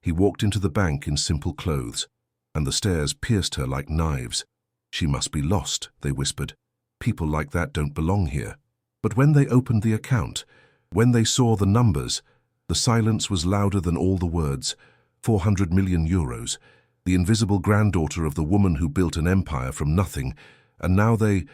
He walked into the bank in simple clothes, and the stairs pierced her like knives. She must be lost, they whispered. People like that don't belong here. But when they opened the account, when they saw the numbers, the silence was louder than all the words. 400 million euros, the invisible granddaughter of the woman who built an empire from nothing, and now they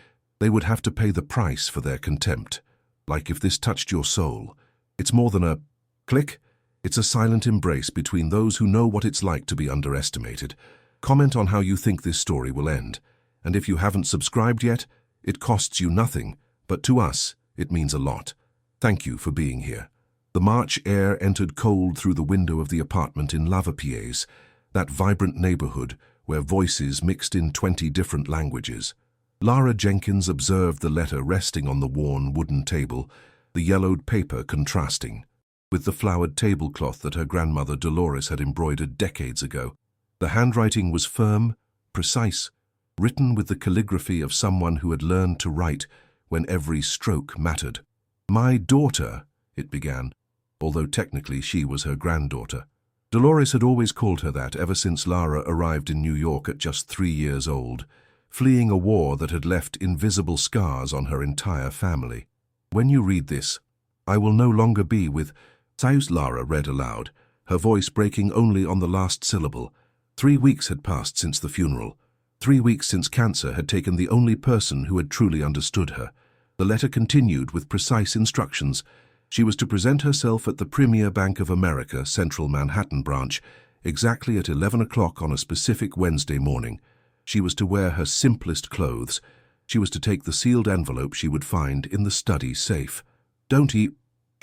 would have to pay the price for their contempt. Like if this touched your soul. It's more than a click. It's a silent embrace between those who know what it's like to be underestimated. Comment on how you think this story will end. And if you haven't subscribed yet, it costs you nothing, but to us, it means a lot. Thank you for being here. The March air entered cold through the window of the apartment in Lavapiés, that vibrant neighborhood where voices mixed in 20 different languages. Lara Jenkins observed the letter resting on the worn wooden table, the yellowed paper contrasting with the flowered tablecloth that her grandmother Dolores had embroidered decades ago. The handwriting was firm, precise, written with the calligraphy of someone who had learned to write when every stroke mattered. "My daughter," it began, although technically she was her granddaughter. Dolores had always called her that ever since Lara arrived in New York at just 3 years old, fleeing a war that had left invisible scars on her entire family. "When you read this, I will no longer be with Saus," Lara read aloud, her voice breaking only on the last syllable. 3 weeks had passed since the funeral. 3 weeks since cancer had taken the only person who had truly understood her. The letter continued with precise instructions. She was to present herself at the Premier Bank of America Central Manhattan branch exactly at 11 o'clock on a specific Wednesday morning. She was to wear her simplest clothes. She was to take the sealed envelope she would find in the study safe. "Don't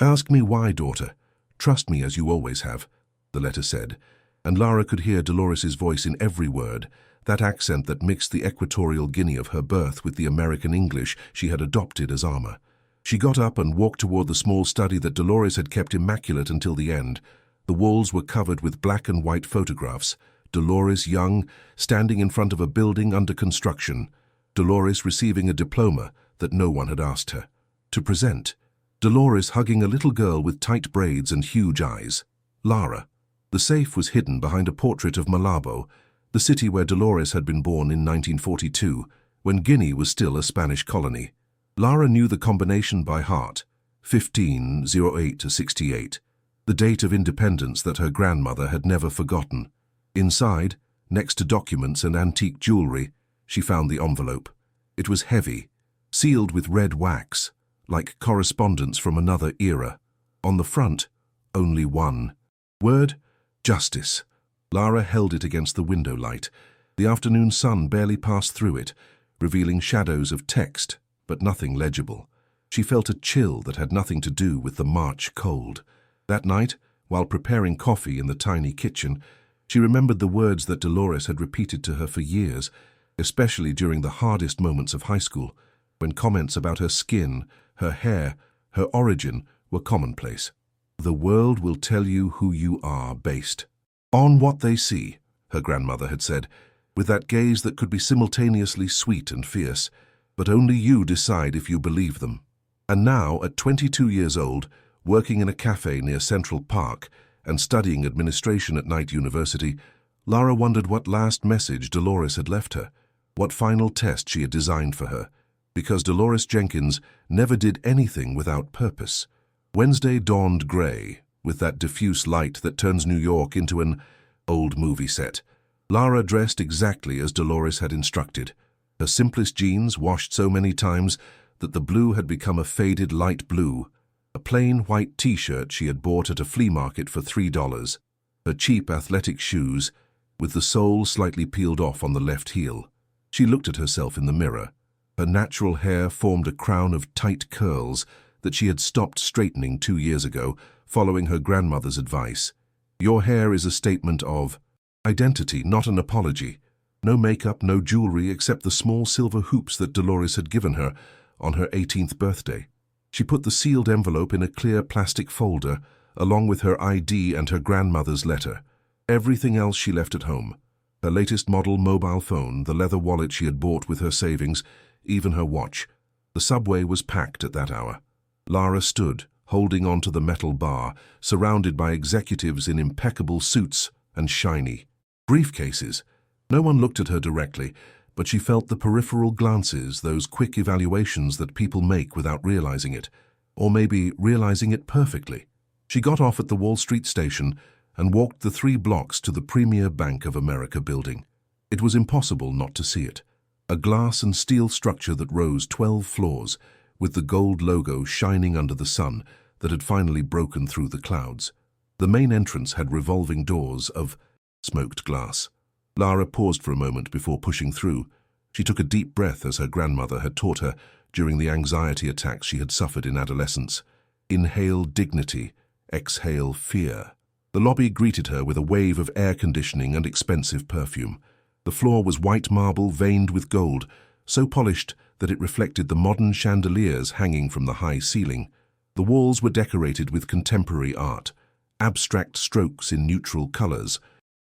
ask me why, daughter. Trust me as you always have," the letter said, and Lara could hear Dolores's voice in every word, that accent that mixed the Equatorial Guinea of her birth with the American English she had adopted as armor. She got up and walked toward the small study that Dolores had kept immaculate until the end. The walls were covered with black and white photographs. Dolores young, standing in front of a building under construction. Dolores receiving a diploma that no one had asked her to present. Dolores hugging a little girl with tight braids and huge eyes. Lara. The safe was hidden behind a portrait of Malabo, the city where Dolores had been born in 1942, when Guinea was still a Spanish colony. Lara knew the combination by heart, 1508 to 68, the date of independence that her grandmother had never forgotten. Inside, next to documents and antique jewelry, she found the envelope. It was heavy, sealed with red wax, like correspondence from another era. On the front, only one word: justice. Lara held it against the window light. The afternoon sun barely passed through it, revealing shadows of text, but nothing legible. She felt a chill that had nothing to do with the March cold. That night, while preparing coffee in the tiny kitchen, she remembered the words that Dolores had repeated to her for years, especially during the hardest moments of high school, when comments about her skin, her hair, her origin were commonplace. "The world will tell you who you are based on what they see," her grandmother had said, with that gaze that could be simultaneously sweet and fierce, but only you decide if you believe them. And now, at 22 years old, working in a cafe near Central Park and studying administration at Knight University, Lara wondered what last message Dolores had left her, what final test she had designed for her, because Dolores Jenkins never did anything without purpose. Wednesday dawned gray, with that diffuse light that turns New York into an old movie set. Lara dressed exactly as Dolores had instructed. Her simplest jeans washed so many times that the blue had become a faded light blue, a plain white t-shirt she had bought at a flea market for $3, her cheap athletic shoes, with the sole slightly peeled off on the left heel. She looked at herself in the mirror. Her natural hair formed a crown of tight curls that she had stopped straightening 2 years ago, following her grandmother's advice. "Your hair is a statement of identity, not an apology." No makeup, no jewelry except the small silver hoops that Dolores had given her on her 18th birthday. She put the sealed envelope in a clear plastic folder, along with her ID and her grandmother's letter. Everything else she left at home. Her latest model mobile phone, the leather wallet she had bought with her savings, even her watch. The subway was packed at that hour. Lara stood, holding onto the metal bar, surrounded by executives in impeccable suits, and shiny. Briefcases. No one looked at her directly, but she felt the peripheral glances, those quick evaluations that people make without realizing it, or maybe realizing it perfectly. She got off at the Wall Street station and walked the 3 blocks to the Premier Bank of America building. It was impossible not to see it. A glass and steel structure that rose 12 floors, with the gold logo shining under the sun that had finally broken through the clouds. The main entrance had revolving doors of smoked glass. Lara paused for a moment before pushing through. She took a deep breath as her grandmother had taught her during the anxiety attacks she had suffered in adolescence. Inhale dignity, exhale fear. The lobby greeted her with a wave of air conditioning and expensive perfume. The floor was white marble veined with gold, so polished that it reflected the modern chandeliers hanging from the high ceiling. The walls were decorated with contemporary art, abstract strokes in neutral colors.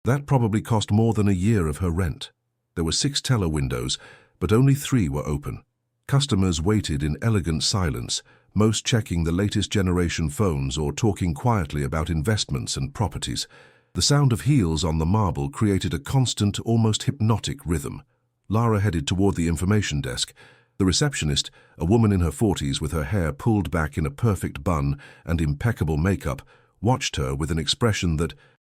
That probably cost more than a year of her rent. There were 6 teller windows, but only 3 were open. Customers waited in elegant silence, most checking the latest generation phones or talking quietly about investments and properties. The sound of heels on the marble created a constant, almost hypnotic rhythm. Lara headed toward the information desk. The receptionist, a woman in her 40s with her hair pulled back in a perfect bun and impeccable makeup, watched her with an expression that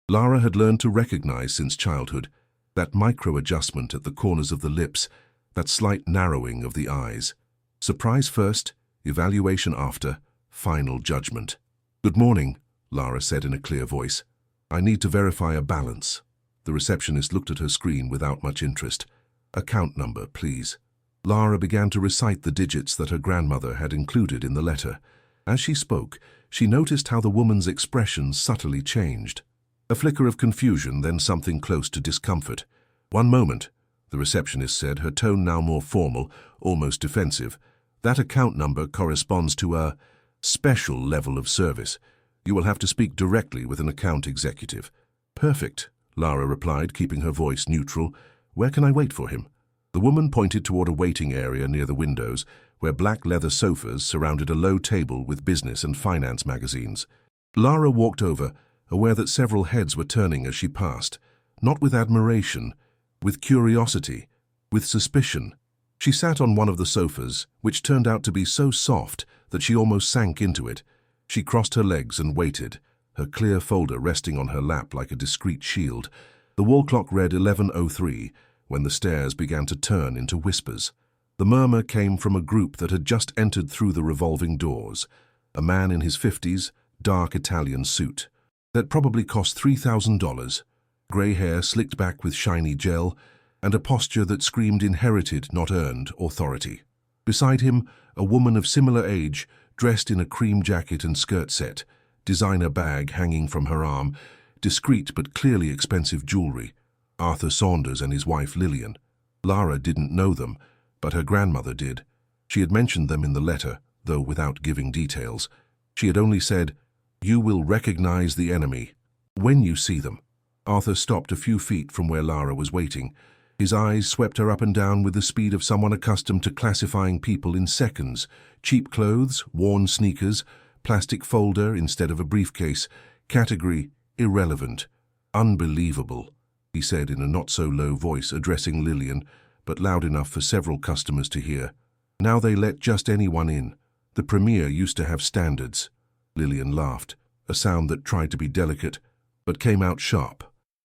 Lara had learned to recognize since childhood, that micro-adjustment at the corners of the lips, that slight narrowing of the eyes. Surprise first, evaluation after, final judgment. "Good morning," Lara said in a clear voice. "I need to verify a balance." The receptionist looked at her screen without much interest. "Account number, please." Lara began to recite the digits that her grandmother had included in the letter. As she spoke, she noticed how the woman's expression subtly changed. A flicker of confusion, then something close to discomfort. "One moment," the receptionist said, her tone now more formal, almost defensive. "That account number corresponds to a special level of service. You will have to speak directly with an account executive." "Perfect," Lara replied, keeping her voice neutral. "Where can I wait for him?" The woman pointed toward a waiting area near the windows, where black leather sofas surrounded a low table with business and finance magazines. Lara walked over, aware that several heads were turning as she passed, not with admiration, with curiosity, with suspicion. She sat on one of the sofas, which turned out to be so soft that she almost sank into it. She crossed her legs and waited, her clear folder resting on her lap like a discreet shield. The wall clock read 11:03 when the stares began to turn into whispers. The murmur came from a group that had just entered through the revolving doors. A man in his 50s, dark Italian suit. That probably cost $3,000, grey hair slicked back with shiny gel, and a posture that screamed inherited, not earned, authority. Beside him, a woman of similar age, dressed in a cream jacket and skirt set, designer bag hanging from her arm, discreet but clearly expensive jewelry. Arthur Saunders and his wife Lillian. Lara didn't know them, but her grandmother did. She had mentioned them in the letter, though without giving details. She had only said, "You will recognize the enemy when you see them." Arthur stopped a few feet from where Lara was waiting. His eyes swept her up and down with the speed of someone accustomed to classifying people in seconds. Cheap clothes, worn sneakers, plastic folder instead of a briefcase. Category, irrelevant. "Unbelievable," he said in a not-so-low voice, addressing Lillian, but loud enough for several customers to hear. "Now they let just anyone in. The Premier used to have standards." Lillian laughed, a sound that tried to be delicate, but came out sharp.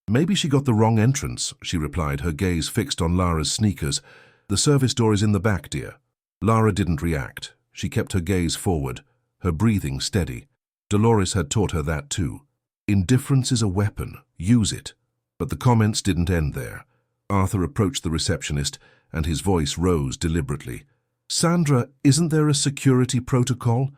"Maybe she got the wrong entrance," she replied, her gaze fixed on Lara's sneakers. "The service door is in the back, dear." Lara didn't react. She kept her gaze forward, her breathing steady. Dolores had taught her that too. Indifference is a weapon. Use it. But the comments didn't end there. Arthur approached the receptionist, and his voice rose deliberately. "Sandra, isn't there a security protocol?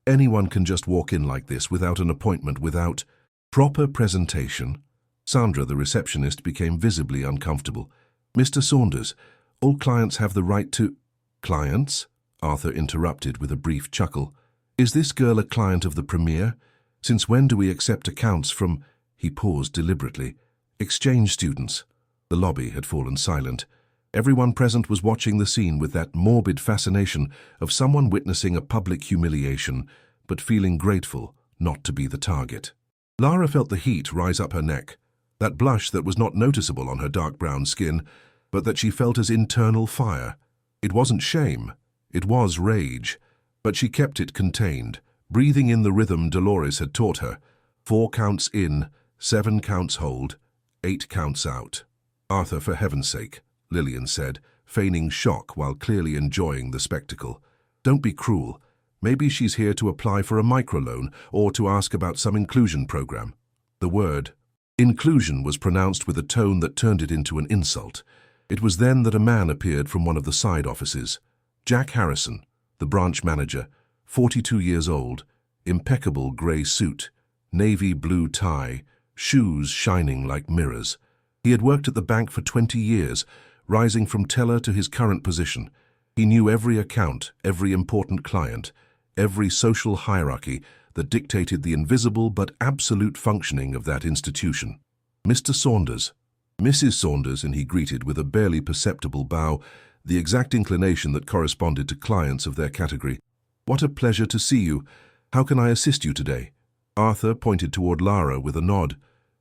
Anyone can just walk in like this without an appointment, without proper presentation." Sandra, the receptionist, became visibly uncomfortable. "Mr. Saunders, all clients have the right to—" "Clients?" Arthur interrupted with a brief chuckle. "Is this girl a client of the Premier? Since when do we accept accounts from—" He paused deliberately. "Exchange students." The lobby had fallen silent. Everyone present was watching the scene with that morbid fascination of someone witnessing a public humiliation, but feeling grateful not to be the target. Lara felt the heat rise up her neck. That blush that was not noticeable on her dark brown skin, but that she felt as internal fire. It wasn't shame, it was rage, but she kept it contained, breathing in the rhythm Dolores had taught her. 4 counts in, 7 counts hold, 8 counts out. Arthur, for heaven's sake, Lillian said, feigning shock while clearly enjoying the spectacle. Don't be cruel. Maybe she's here to apply for a microloan or to ask about some inclusion program. The word inclusion was pronounced with a tone that turned it into an insult. It was then that a man appeared from one of the side offices. Jack Harrison, the branch manager, 42 years old, impeccable grey suit, navy blue tie, shoes shining like mirrors. He had worked at the bank for 20 years, rising from teller to his current position. He knew every account, every important client, every social hierarchy that dictated the invisible but absolute functioning of that institution. Mr. Saunders, Mrs. Saunders, and he greeted with a barely perceptible bow, the exact inclination that corresponded to clients of their category. What a pleasure to see you. How can I assist you today? Arthur pointed toward Lara with a nod.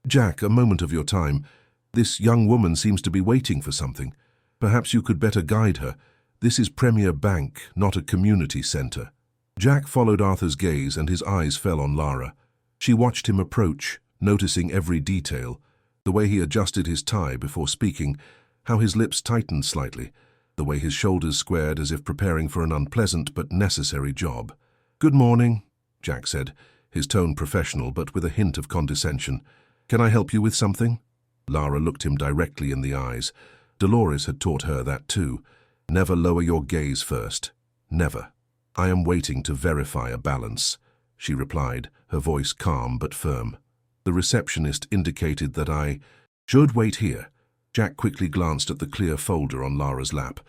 Jack, a moment of your time. This young woman seems to be waiting for something. Perhaps you could better guide her. This is Premier Bank, not a community centre. Jack followed Arthur's gaze and his eyes fell on Lara. She watched him approach, noticing every detail, the way he adjusted his tie before speaking, how his lips tightened slightly, the way his shoulders squared as if preparing for an unpleasant but necessary job. Good morning, Jack said, his tone professional but with a hint of condescension. Can I help you with something? Lara looked him directly in the eyes. Dolores had taught her that too. Never lower your gaze first. Never. I am waiting to verify a balance, she replied, her voice calm but firm. The receptionist indicated that I should wait here. Jack quickly glanced at the clear folder on Lara's lap,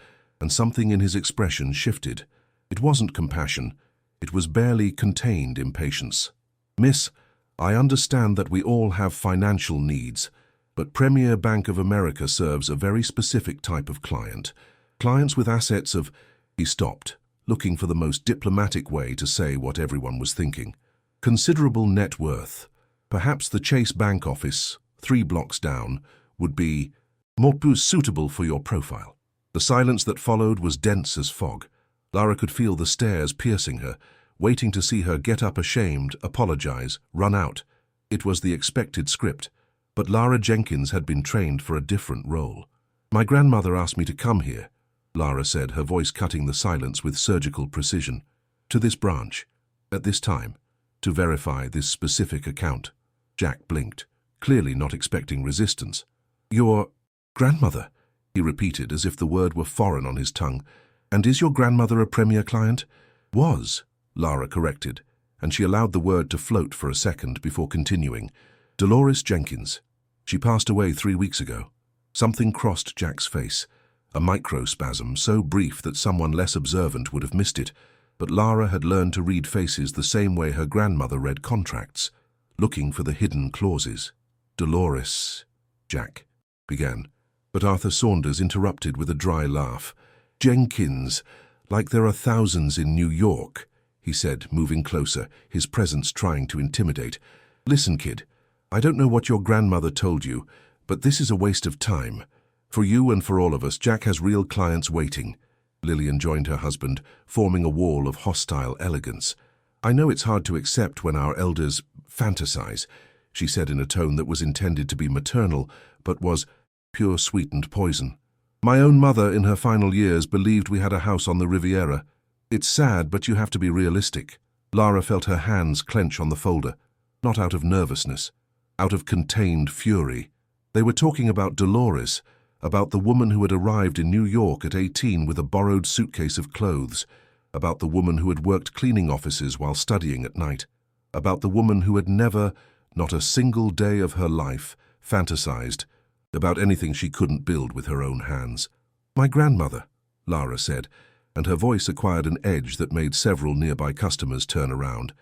and something in his expression shifted. It wasn't compassion. It was barely contained impatience. Miss, I understand that we all have financial needs, but Premier Bank of America serves a very specific type of client. Clients with assets of... He stopped, looking for the most diplomatic way to say what everyone was thinking. Considerable net worth. Perhaps the Chase Bank office, 3 blocks down, would be more suitable for your profile. The silence that followed was dense as fog. Lara could feel the stares piercing her, waiting to see her get up ashamed, apologize, run out. It was the expected script, but Lara Jenkins had been trained for a different role. My grandmother asked me to come here, Lara said, her voice cutting the silence with surgical precision. To this branch, at this time, to verify this specific account. Jack blinked, clearly not expecting resistance. Your grandmother, he repeated as if the word were foreign on his tongue. And is your grandmother a Premier client? Was, Lara corrected, and she allowed the word to float for a second before continuing. Dolores Jenkins. She passed away 3 weeks ago. Something crossed Jack's face, a microspasm so brief that someone less observant would have missed it, but Lara had learned to read faces the same way her grandmother read contracts, looking for the hidden clauses. Dolores, Jack began, but Arthur Saunders interrupted with a dry laugh. Jenkins, like there are thousands in New York, he said, moving closer, his presence trying to intimidate. Listen, kid, I don't know what your grandmother told you, but this is a waste of time. For you and for all of us, Jack has real clients waiting. Lillian joined her husband, forming a wall of hostile elegance. I know it's hard to accept when our elders fantasize, she said in a tone that was intended to be maternal, but was pure sweetened poison. My own mother in her final years believed we had a house on the Riviera. It's sad, but you have to be realistic. Lara felt her hands clench on the folder, not out of nervousness, out of contained fury. They were talking about Dolores, about the woman who had arrived in New York at 18 with a borrowed suitcase of clothes, about the woman who had worked cleaning offices while studying at night, about the woman who had never, not a single day of her life, fantasized about anything she couldn't build with her own hands. My grandmother, Lara said, and her voice acquired an edge that made several nearby customers turn around,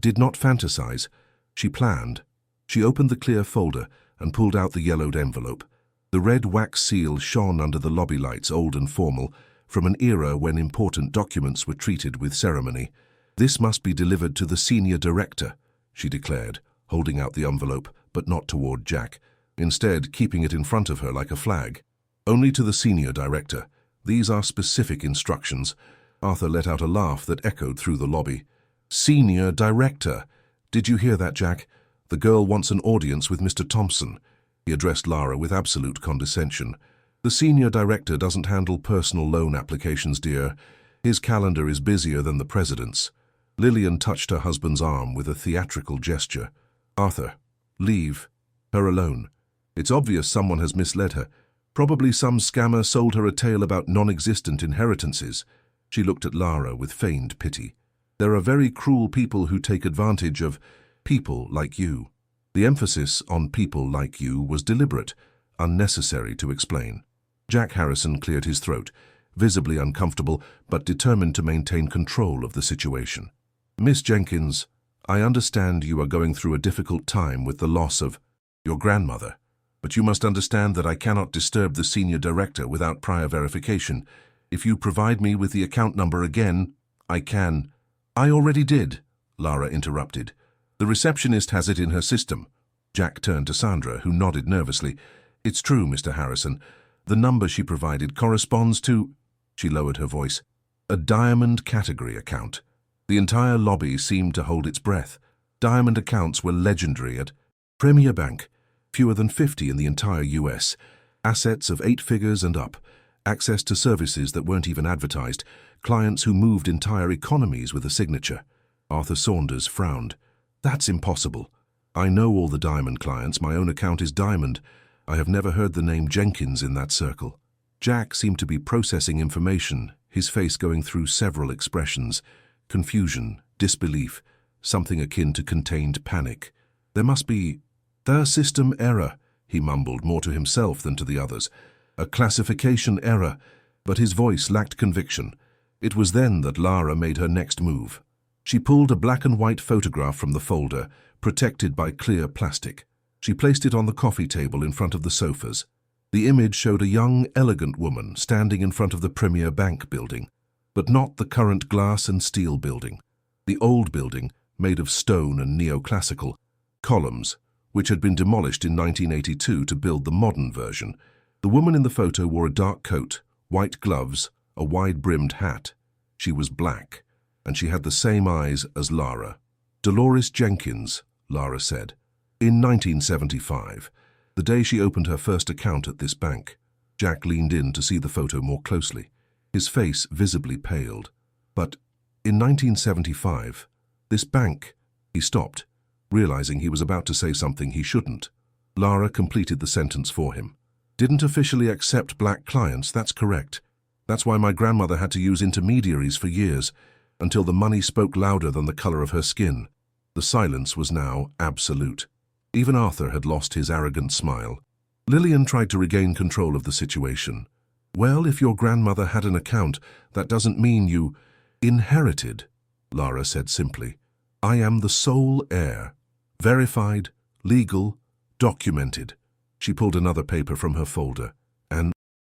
did not fantasize. She planned. She opened the clear folder and pulled out the yellowed envelope. The red wax seal shone under the lobby lights, old and formal, from an era when important documents were treated with ceremony. This must be delivered to the senior director, she declared, holding out the envelope, but not toward Jack. instead keeping it in front of her like a flag. Only to the senior director. These are specific instructions. Arthur let out a laugh that echoed through the lobby. Senior director. Did you hear that, Jack? The girl wants an audience with Mr. Thompson. He addressed Lara with absolute condescension. The senior director doesn't handle personal loan applications, dear. His calendar is busier than the president's. Lillian touched her husband's arm with a theatrical gesture. Arthur, leave her alone. It's obvious someone has misled her. Probably some scammer sold her a tale about non-existent inheritances. She looked at Lara with feigned pity. There are very cruel people who take advantage of people like you. The emphasis on people like you was deliberate, unnecessary to explain. Jack Harrison cleared his throat, visibly uncomfortable but determined to maintain control of the situation. Miss Jenkins, I understand you are going through a difficult time with the loss of your grandmother, but you must understand that I cannot disturb the senior director without prior verification. If you provide me with the account number again, I can. I already did, Lara interrupted. The receptionist has it in her system. Jack turned to Sandra, who nodded nervously. It's true, Mr. Harrison. The number she provided corresponds to, she lowered her voice, a diamond category account. The entire lobby seemed to hold its breath. Diamond accounts were legendary at Premier Bank, fewer than 50 in the entire US, assets of 8 figures and up, access to services that weren't even advertised, clients who moved entire economies with a signature. Arthur Saunders frowned. That's impossible. I know all the Diamond clients. My own account is Diamond. I have never heard the name Jenkins in that circle. Jack seemed to be processing information, his face going through several expressions. Confusion, disbelief, something akin to contained panic. There must be the system error, he mumbled more to himself than to the others. A classification error, but his voice lacked conviction. It was then that Lara made her next move. She pulled a black and white photograph from the folder, protected by clear plastic. She placed it on the coffee table in front of the sofas. The image showed a young, elegant woman standing in front of the Premier Bank building, but not the current glass and steel building. The old building, made of stone and neoclassical columns, which had been demolished in 1982 to build the modern version. The woman in the photo wore a dark coat, white gloves, a wide-brimmed hat. She was black, and she had the same eyes as Lara. Dolores Jenkins, Lara said. In 1975, the day she opened her first account at this bank. Jack leaned in to see the photo more closely. His face visibly paled. But in 1975, this bank, he stopped, realizing he was about to say something he shouldn't. Lara completed the sentence for him. Didn't officially accept black clients, that's correct. That's why my grandmother had to use intermediaries for years, until the money spoke louder than the color of her skin. The silence was now absolute. Even Arthur had lost his arrogant smile. Lillian tried to regain control of the situation. Well, if your grandmother had an account, that doesn't mean you inherited, Lara said simply. I am the sole heir. Verified, legal, documented. She pulled another paper from her folder. An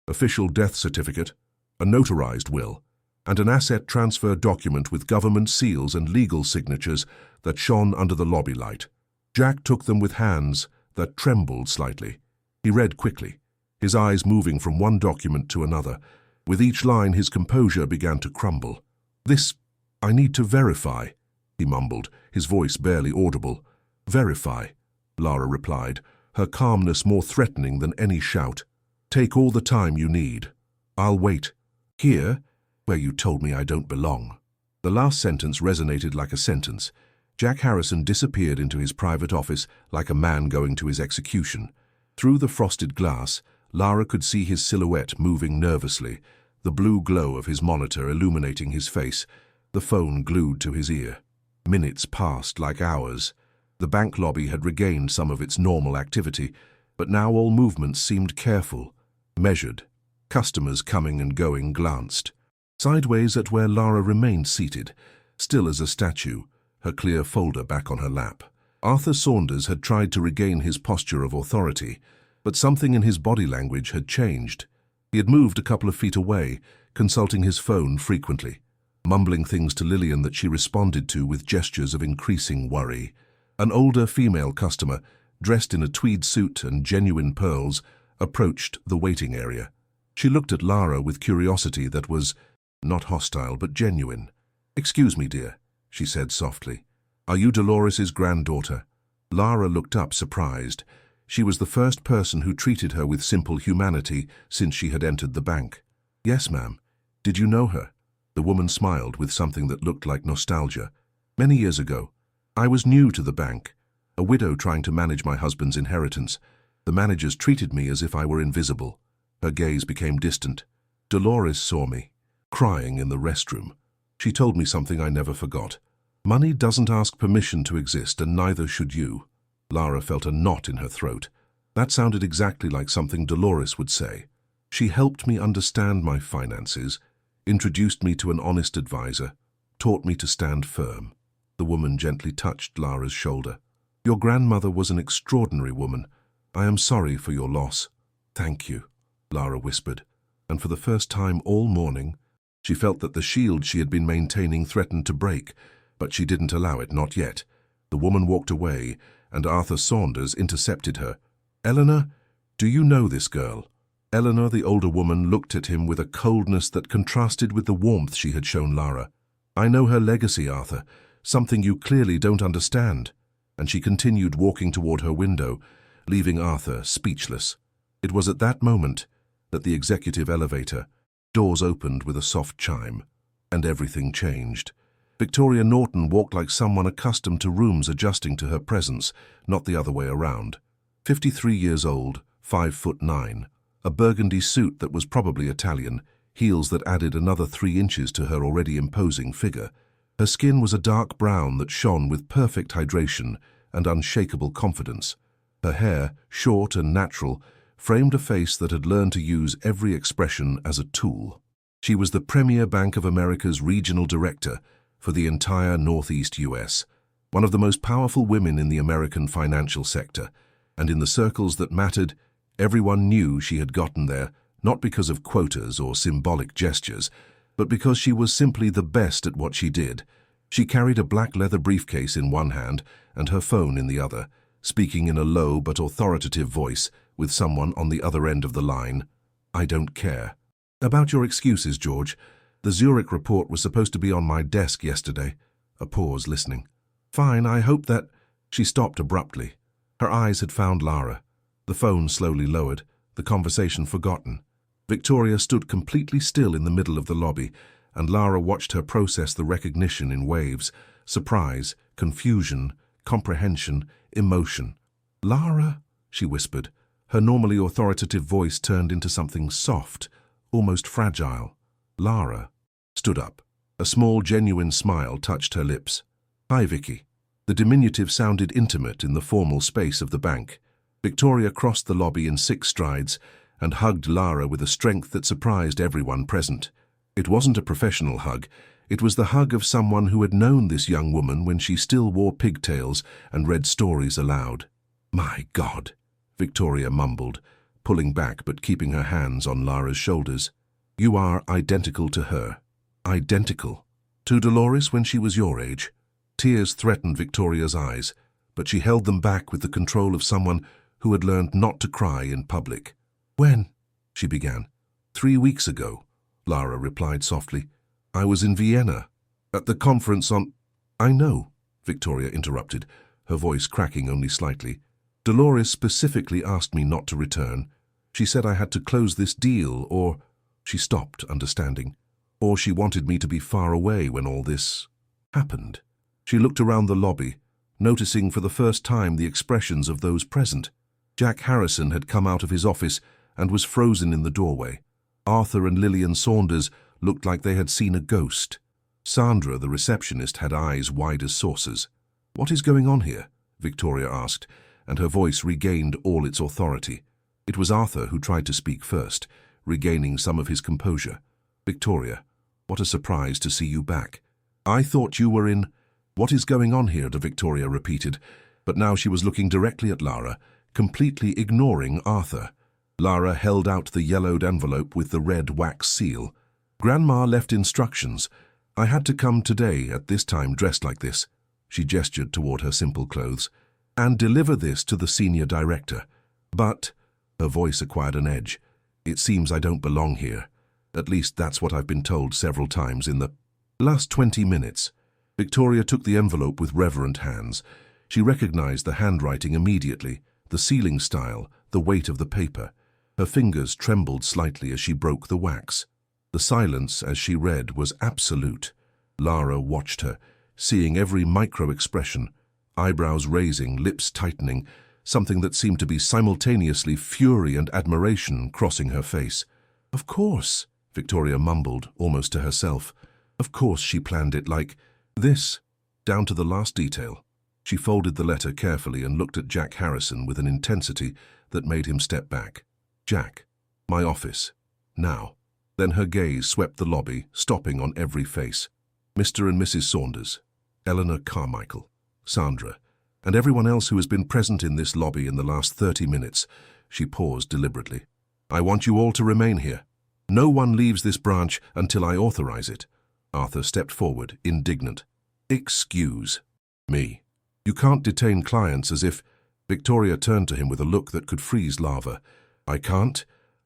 official death certificate, a notarized will, and an asset transfer document with government seals and legal signatures that shone under the lobby light. Jack took them with hands that trembled slightly. He read quickly, his eyes moving from one document to another. With each line, his composure began to crumble. This, I need to verify, he mumbled, his voice barely audible. Verify, Lara replied, her calmness more threatening than any shout. Take all the time you need. I'll wait. Here, where you told me I don't belong. The last sentence resonated like a sentence. Jack Harrison disappeared into his private office like a man going to his execution. Through the frosted glass, Lara could see his silhouette moving nervously, the blue glow of his monitor illuminating his face, the phone glued to his ear. Minutes passed like hours. The bank lobby had regained some of its normal activity, but now all movements seemed careful, measured. Customers coming and going glanced. Sideways at where Lara remained seated, still as a statue, her clear folder back on her lap. Arthur Saunders had tried to regain his posture of authority, but something in his body language had changed. He had moved a couple of feet away, consulting his phone frequently, mumbling things to Lillian that she responded to with gestures of increasing worry. An older female customer, dressed in a tweed suit and genuine pearls, approached the waiting area. She looked at Lara with curiosity that was not hostile but genuine. "Excuse me, dear," she said softly. "Are you Dolores's granddaughter?" Lara looked up, surprised. She was the first person who treated her with simple humanity since she had entered the bank. "Yes, ma'am. Did you know her?" The woman smiled with something that looked like nostalgia. "Many years ago. I was new to the bank, a widow trying to manage my husband's inheritance. The managers treated me as if I were invisible." Her gaze became distant. "Dolores saw me, crying in the restroom. She told me something I never forgot. Money doesn't ask permission to exist, and neither should you." Lara felt a knot in her throat. That sounded exactly like something Dolores would say. "She helped me understand my finances, introduced me to an honest advisor, taught me to stand firm." The woman gently touched Lara's shoulder. "Your grandmother was an extraordinary woman. I am sorry for your loss." "Thank you," Lara whispered, and for the first time all morning, she felt that the shield she had been maintaining threatened to break, but she didn't allow it, not yet. The woman walked away, and Arthur Saunders intercepted her. "Eleanor, do you know this girl?" Eleanor, the older woman, looked at him with a coldness that contrasted with the warmth she had shown Lara. "I know her legacy, Arthur, something you clearly don't understand." And she continued walking toward her window, leaving Arthur speechless. It was at that moment that the executive elevator doors opened with a soft chime, and everything changed. Victoria Norton walked like someone accustomed to rooms adjusting to her presence, not the other way around. 53 years old, 5'9", a burgundy suit that was probably Italian, heels that added another 3 inches to her already imposing figure. Her skin was a dark brown that shone with perfect hydration and unshakable confidence. Her hair, short and natural, framed a face that had learned to use every expression as a tool. She was the premier Bank of America's regional director for the entire Northeast U.S., one of the most powerful women in the American financial sector, and in the circles that mattered, everyone knew she had gotten there not because of quotas or symbolic gestures, but because she was simply the best at what she did. She carried a black leather briefcase in one hand and her phone in the other, speaking in a low but authoritative voice with someone on the other end of the line. "I don't care." "About your excuses, George. The Zurich report was supposed to be on my desk yesterday." A pause, listening. "Fine, I hope that—" She stopped abruptly. Her eyes had found Lara. The phone slowly lowered, the conversation forgotten. Victoria stood completely still in the middle of the lobby, and Lara watched her process the recognition in waves: surprise, confusion, comprehension, emotion. "Lara," she whispered. Her normally authoritative voice turned into something soft, almost fragile. Lara stood up. A small, genuine smile touched her lips. "Hi, Vicky." The diminutive sounded intimate in the formal space of the bank. Victoria crossed the lobby in 6 strides and hugged Lara with a strength that surprised everyone present. It wasn't a professional hug. It was the hug of someone who had known this young woman when she still wore pigtails and read stories aloud. "My God," Victoria mumbled, pulling back but keeping her hands on Lara's shoulders. "You are identical to her." Identical? To Dolores when she was your age? Tears threatened Victoria's eyes, but she held them back with the control of someone who had learned not to cry in public. "When?" she began. 3 weeks ago, Lara replied softly. "I was in Vienna, at the conference on—" "I know," Victoria interrupted, her voice cracking only slightly. "Dolores specifically asked me not to return. She said I had to close this deal, or—" She stopped, understanding. "Or she wanted me to be far away when all this happened." She looked around the lobby, noticing for the first time the expressions of those present. Jack Harrison had come out of his office and was frozen in the doorway. Arthur and Lillian Saunders looked like they had seen a ghost. Sandra, the receptionist, had eyes wide as saucers. "What is going on here?" Victoria asked, and her voice regained all its authority. It was Arthur who tried to speak first, regaining some of his composure. "Victoria, what a surprise to see you back. I thought you were in—" "What is going on here?" Victoria repeated, but now she was looking directly at Lara, completely ignoring Arthur. Lara held out the yellowed envelope with the red wax seal. "Grandma left instructions. I had to come today at this time dressed like this." She gestured toward her simple clothes. and deliver this to the senior director. But, her voice acquired an edge, it seems I don't belong here. At least that's what I've been told several times in the last 20 minutes. Victoria took the envelope with reverent hands. She recognized the handwriting immediately, the sealing style, the weight of the paper. Her fingers trembled slightly as she broke the wax. The silence as she read was absolute. Lara watched her, seeing every micro-expression, eyebrows raising, lips tightening, something that seemed to be simultaneously fury and admiration crossing her face. "Of course," Victoria mumbled, almost to herself. "Of course she planned it like this, down to the last detail." She folded the letter carefully and looked at Jack Harrison with an intensity that made him step back. "Jack, my office. Now." Then her gaze swept the lobby, stopping on every face. Mr. and Mrs. Saunders, Eleanor Carmichael, Sandra, and everyone else who has been present in this lobby in the last 30 minutes. She paused deliberately. "I want you all to remain here. No one leaves this branch until I authorize it." Arthur stepped forward, indignant. "Excuse me. You can't detain clients as if—" Victoria turned to him with a look that could freeze lava. "I can't.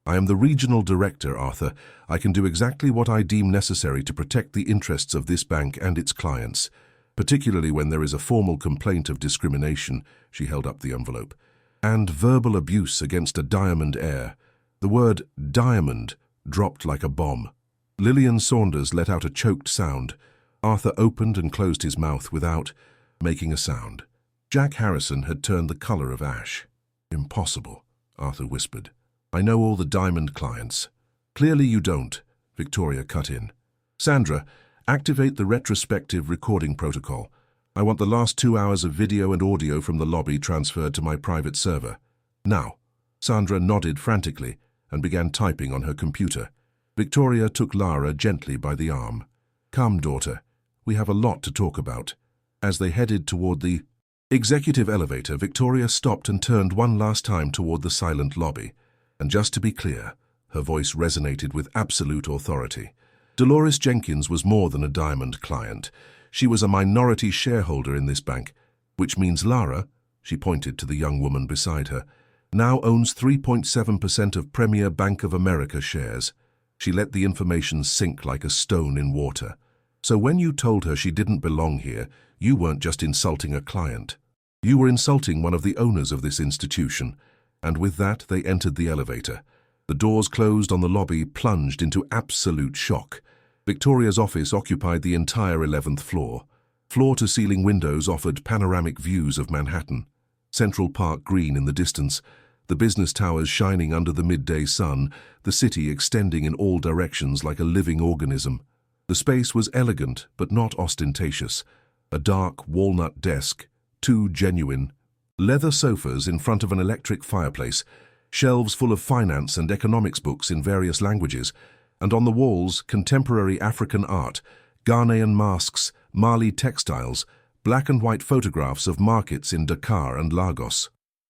I am the regional director, Arthur. I can do exactly what I deem necessary to protect the interests of this bank and its clients, particularly when there is a formal complaint of discrimination," she held up the envelope, "and verbal abuse against a diamond heir." The word diamond dropped like a bomb. Lillian Saunders let out a choked sound. Arthur opened and closed his mouth without making a sound. Jack Harrison had turned the color of ash. "Impossible," Arthur whispered. "I know all the diamond clients." "Clearly you don't," Victoria cut in. "Sandra, activate the retrospective recording protocol. I want the last 2 hours of video and audio from the lobby transferred to my private server. Now." Sandra nodded frantically and began typing on her computer. Victoria took Lara gently by the arm. "Come, daughter. We have a lot to talk about." As they headed toward the executive elevator, Victoria stopped and turned one last time toward the silent lobby. And just to be clear, her voice resonated with absolute authority. Dolores Jenkins was more than a diamond client. She was a minority shareholder in this bank, which means Lara, she pointed to the young woman beside her, now owns 3.7% of Premier Bank of America shares. She let the information sink like a stone in water. "So when you told her she didn't belong here, you weren't just insulting a client. You were insulting one of the owners of this institution." And with that, they entered the elevator. The doors closed on the lobby, plunged into absolute shock. Victoria's office occupied the entire 11th floor. Floor-to-ceiling windows offered panoramic views of Manhattan. Central Park green in the distance, the business towers shining under the midday sun, the city extending in all directions like a living organism. The space was elegant but not ostentatious. A dark walnut desk, 2 genuine leather sofas in front of an electric fireplace, shelves full of finance and economics books in various languages, and on the walls contemporary African art, Ghanaian masks, Mali textiles, black and white photographs of markets in Dakar and Lagos.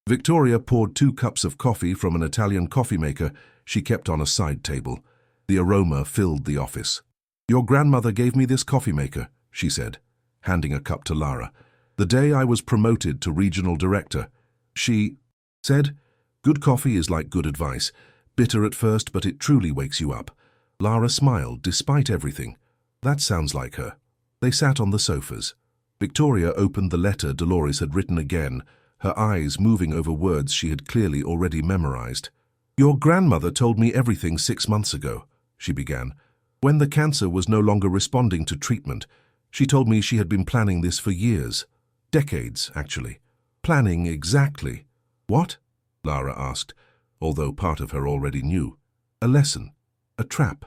Victoria poured 2 cups of coffee from an Italian coffee maker she kept on a side table. The aroma filled the office. "Your grandmother gave me this coffee maker," she said, handing a cup to Lara. "The day I was promoted to regional director. She said, 'Good coffee is like good advice. Bitter at first, but it truly wakes you up.'" Lara smiled, despite everything. "That sounds like her." They sat on the sofas. Victoria opened the letter Dolores had written again, her eyes moving over words she had clearly already memorized. "Your grandmother told me everything 6 months ago," she began. "When the cancer was no longer responding to treatment, she told me she had been planning this for years. Decades, actually. Planning exactly." "What?" Lara asked, although part of her already knew. "A lesson. A trap.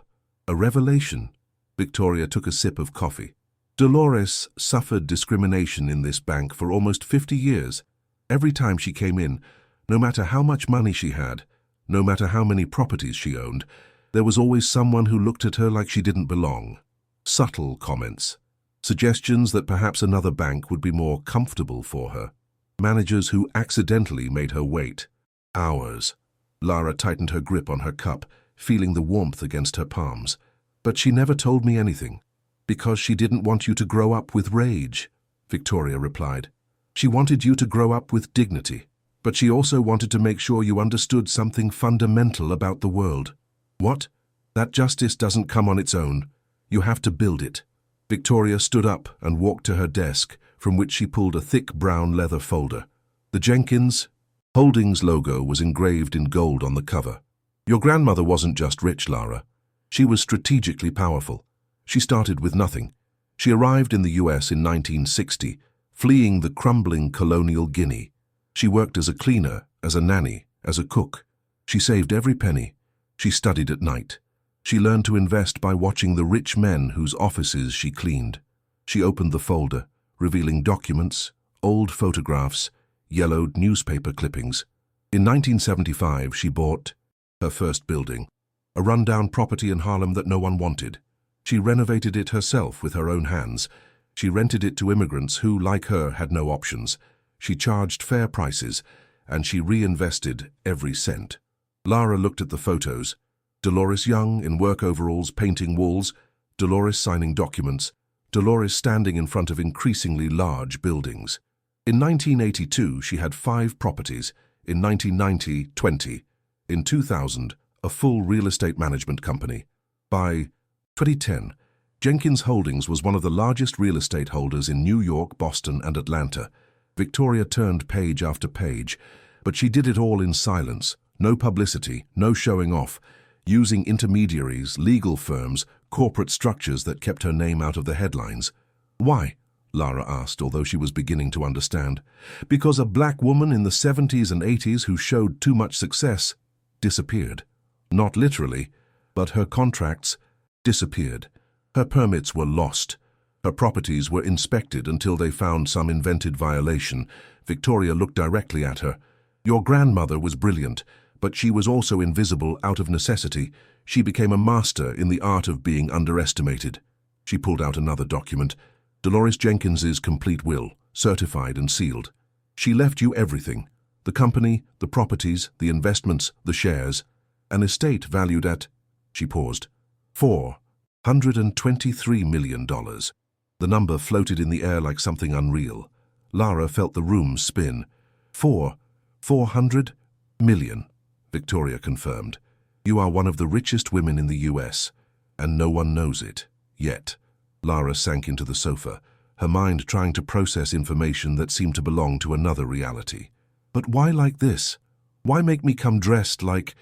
A revelation." Victoria took a sip of coffee. "Dolores suffered discrimination in this bank for almost 50 years. Every time she came in, no matter how much money she had, no matter how many properties she owned, there was always someone who looked at her like she didn't belong. Subtle comments. Suggestions that perhaps another bank would be more comfortable for her. Managers who accidentally made her wait. Hours." Lara tightened her grip on her cup, feeling the warmth against her palms. "But she never told me anything. Because she didn't want you to grow up with rage," Victoria replied. She wanted you to grow up with dignity, but she also wanted to make sure you understood something fundamental about the world. What? That justice doesn't come on its own. You have to build it. Victoria stood up and walked to her desk, from which she pulled a thick brown leather folder. The Jenkins Holdings logo was engraved in gold on the cover. Your grandmother wasn't just rich, Lara. She was strategically powerful. She started with nothing. She arrived in the US in 1960, fleeing the crumbling colonial Guinea. She worked as a cleaner, as a nanny, as a cook. She saved every penny. She studied at night. She learned to invest by watching the rich men whose offices she cleaned. She opened the folder, revealing documents, old photographs, yellowed newspaper clippings. In 1975, she bought her first building, a rundown property in Harlem that no one wanted. She renovated it herself with her own hands. She rented it to immigrants who, like her, had no options. She charged fair prices, and she reinvested every cent. Lara looked at the photos. Dolores Young in work overalls painting walls, Dolores signing documents, Dolores standing in front of increasingly large buildings. In 1982, she had 5 properties. In 1990, 20. In 2000, a full real estate management company. By 2010, Jenkins Holdings was one of the largest real estate holders in New York, Boston, and Atlanta. Victoria turned page after page, but she did it all in silence. No publicity, no showing off, using intermediaries, legal firms, corporate structures that kept her name out of the headlines. Why? Lara asked, although she was beginning to understand. Because a black woman in the 70s and 80s who showed too much success disappeared. Not literally, but her contracts disappeared. Her permits were lost. Her properties were inspected until they found some invented violation. Victoria looked directly at her. Your grandmother was brilliant, but she was also invisible out of necessity. She became a master in the art of being underestimated. She pulled out another document. Dolores Jenkins's complete will, certified and sealed. She left you everything. The company, the properties, the investments, the shares. An estate valued at, she paused, $423 million. The number floated in the air like something unreal. Lara felt the room spin. 400 million, Victoria confirmed. You are one of the richest women in the US, and no one knows it, yet. Lara sank into the sofa, her mind trying to process information that seemed to belong to another reality. But why like this? Why make me come dressed like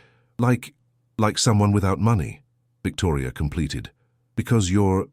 someone without money? Victoria completed. Because your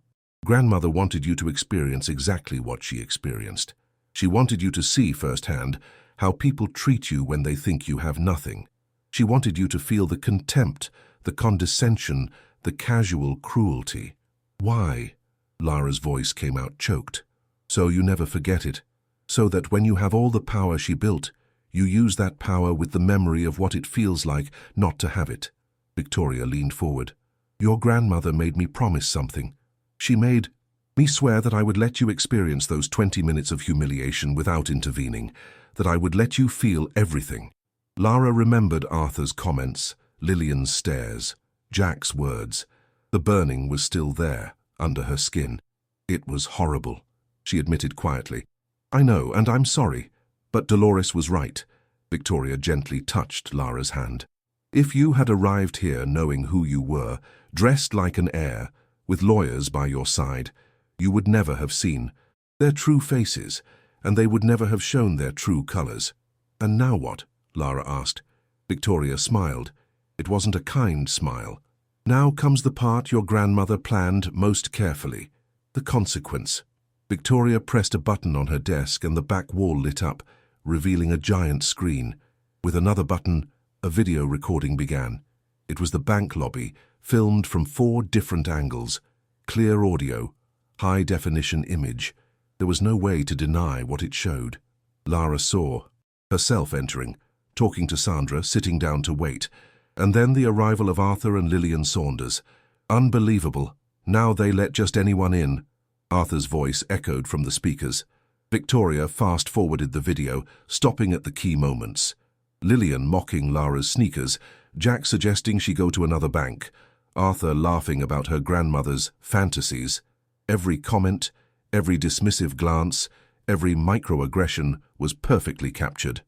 grandmother wanted you to experience exactly what she experienced. She wanted you to see firsthand how people treat you when they think you have nothing. She wanted you to feel the contempt, the condescension, the casual cruelty. Why? Lara's voice came out choked. So you never forget it. So that when you have all the power she built, you use that power with the memory of what it feels like not to have it. Victoria leaned forward. Your grandmother made me promise something. She made me swear that I would let you experience those 20 minutes of humiliation without intervening, that I would let you feel everything. Lara remembered Arthur's comments, Lillian's stares, Jack's words. The burning was still there, under her skin. It was horrible, she admitted quietly. I know, and I'm sorry, but Dolores was right. Victoria gently touched Lara's hand. If you had arrived here knowing who you were, dressed like an heir, with lawyers by your side, you would never have seen their true faces, and they would never have shown their true colors. And now what? Lara asked. Victoria smiled. It wasn't a kind smile. Now comes the part your grandmother planned most carefully. The consequence. Victoria pressed a button on her desk and the back wall lit up, revealing a giant screen. With another button, a video recording began. It was the bank lobby, filmed from 4 different angles. Clear audio, high-definition image. There was no way to deny what it showed. Lara saw herself entering, talking to Sandra, sitting down to wait, and then the arrival of Arthur and Lillian Saunders. Unbelievable. Now they let just anyone in. Arthur's voice echoed from the speakers. Victoria fast-forwarded the video, stopping at the key moments. Lillian mocking Lara's sneakers, Jack suggesting she go to another bank, Arthur laughing about her grandmother's fantasies. Every comment, every dismissive glance, Every microaggression was perfectly captured.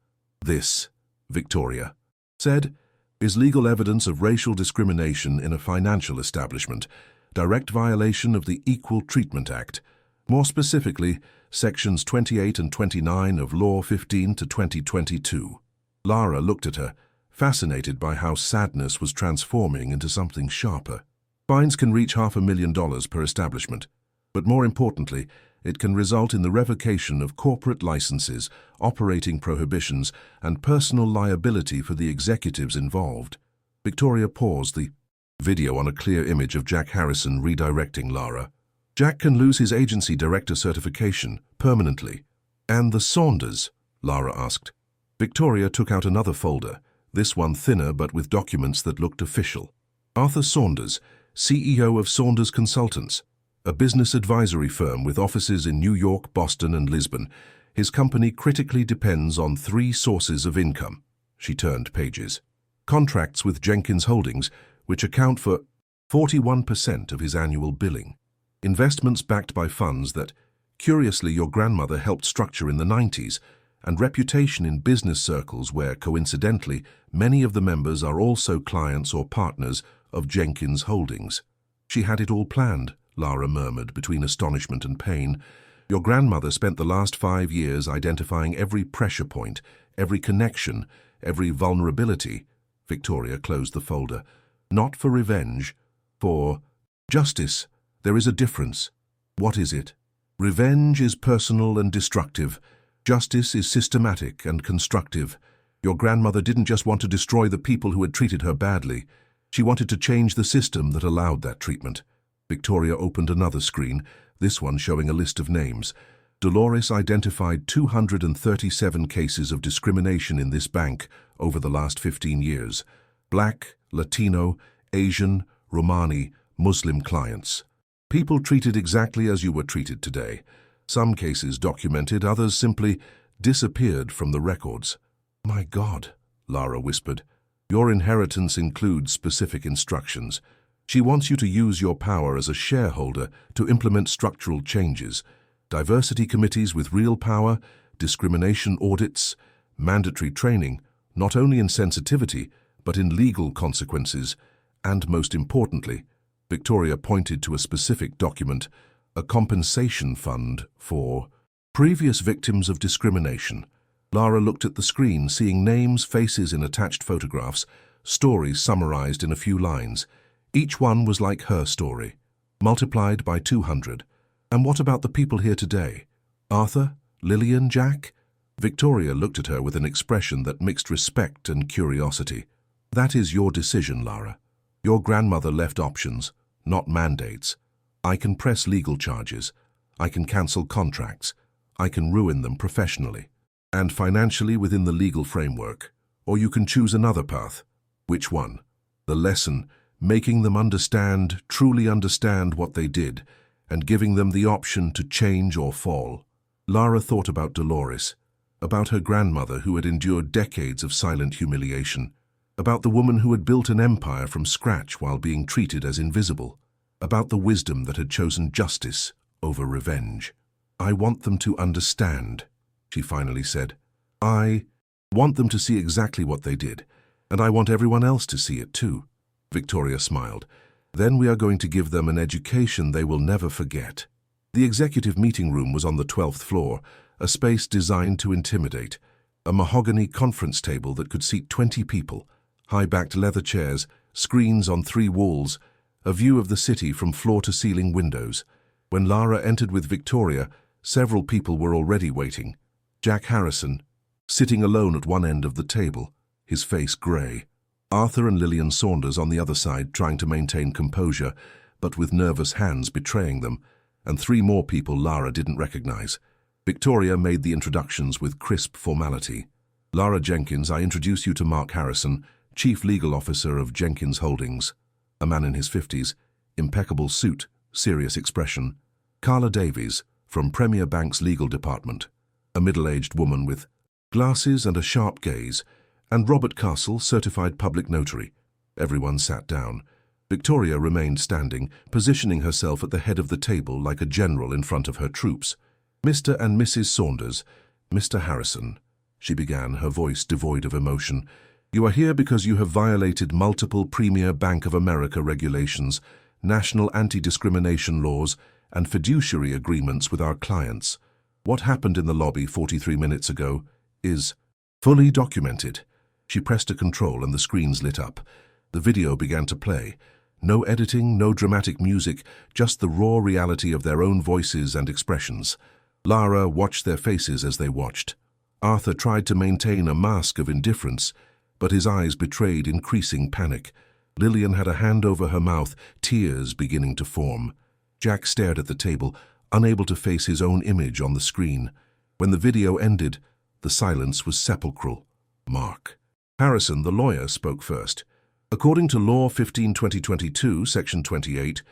This, Victoria said, is legal evidence of racial discrimination in a financial establishment, direct violation of the Equal Treatment Act, more specifically, Sections 28 and 29 of Law 15 to 2022. Lara looked at her, fascinated by how sadness was transforming into something sharper. Fines can reach $500,000 per establishment, but more importantly, it can result in the revocation of corporate licenses, operating prohibitions, and personal liability for the executives involved. Victoria paused the video on a clear image of Jack Harrison redirecting Lara. Jack can lose his agency director certification permanently. And the Saunders? Lara asked. Victoria took out another folder, this one thinner but with documents that looked official. Arthur Saunders, CEO of Saunders Consultants, a business advisory firm with offices in New York, Boston, and Lisbon. His company critically depends on 3 sources of income. She turned pages. Contracts with Jenkins Holdings, which account for 41% of his annual billing. Investments backed by funds that, curiously, your grandmother helped structure in the 90s, and reputation in business circles where, coincidentally, many of the members are also clients or partners of Jenkins Holdings. She had it all planned, Lara murmured between astonishment and pain. Your grandmother spent the last 5 years identifying every pressure point, every connection, every vulnerability. Victoria closed the folder. Not for revenge, for justice. There is a difference. What is it? Revenge is personal and destructive. Justice is systematic and constructive. Your grandmother didn't just want to destroy the people who had treated her badly. She wanted to change the system that allowed that treatment. Victoria opened another screen, this one showing a list of names. Dolores identified 237 cases of discrimination in this bank over the last 15 years. Black, Latino, Asian, Romani, Muslim clients. People treated exactly as you were treated today. Some cases documented, others simply disappeared from the records. My God, Lara whispered. Your inheritance includes specific instructions. She wants you to use your power as a shareholder to implement structural changes, diversity committees with real power, discrimination audits, mandatory training, not only in sensitivity, but in legal consequences, and most importantly, Victoria pointed to a specific document, a compensation fund for previous victims of discrimination. Lara looked at the screen, seeing names, faces in attached photographs, stories summarized in a few lines. Each one was like her story, multiplied by 200. And what about the people here today? Arthur? Lillian? Jack? Victoria looked at her with an expression that mixed respect and curiosity. That is your decision, Lara. Your grandmother left options, not mandates. I can press legal charges. I can cancel contracts. I can ruin them professionally and financially within the legal framework. Or you can choose another path. Which one? The lesson, making them understand, truly understand what they did, and giving them the option to change or fall. Lara thought about Dolores, about her grandmother who had endured decades of silent humiliation, about the woman who had built an empire from scratch while being treated as invisible, about the wisdom that had chosen justice over revenge. I want them to understand, she finally said. I want them to see exactly what they did, and I want everyone else to see it too. Victoria smiled. Then we are going to give them an education they will never forget. The executive meeting room was on the 12th floor, a space designed to intimidate. A mahogany conference table that could seat 20 people, high-backed leather chairs, screens on 3 walls, a view of the city from floor-to-ceiling windows. When Lara entered with Victoria, several people were already waiting. Jack Harrison, sitting alone at one end of the table, his face grey. Arthur and Lillian Saunders on the other side trying to maintain composure, but with nervous hands betraying them, and 3 more people Lara didn't recognize. Victoria made the introductions with crisp formality. Lara Jenkins, I introduce you to Mark Harrison, Chief Legal Officer of Jenkins Holdings. A man in his 50s, impeccable suit, serious expression. Carla Davies, from Premier Bank's legal department. A middle-aged woman with glasses and a sharp gaze. And Robert Castle, certified public notary. Everyone sat down. Victoria remained standing, positioning herself at the head of the table like a general in front of her troops. "Mr. and Mrs. Saunders, Mr. Harrison," she began, her voice devoid of emotion, "you are here because you have violated multiple Premier Bank of America regulations, national anti-discrimination laws, and fiduciary agreements with our clients. What happened in the lobby 43 minutes ago is fully documented." She pressed a control and the screens lit up. The video began to play. No editing, no dramatic music, just the raw reality of their own voices and expressions. Lara watched their faces as they watched. Arthur tried to maintain a mask of indifference, but his eyes betrayed increasing panic. Lillian had a hand over her mouth, tears beginning to form. Jack stared at the table, unable to face his own image on the screen. When the video ended, the silence was sepulchral. Mark Harrison, the lawyer, spoke first. "According to Law 15-2022, Section 28,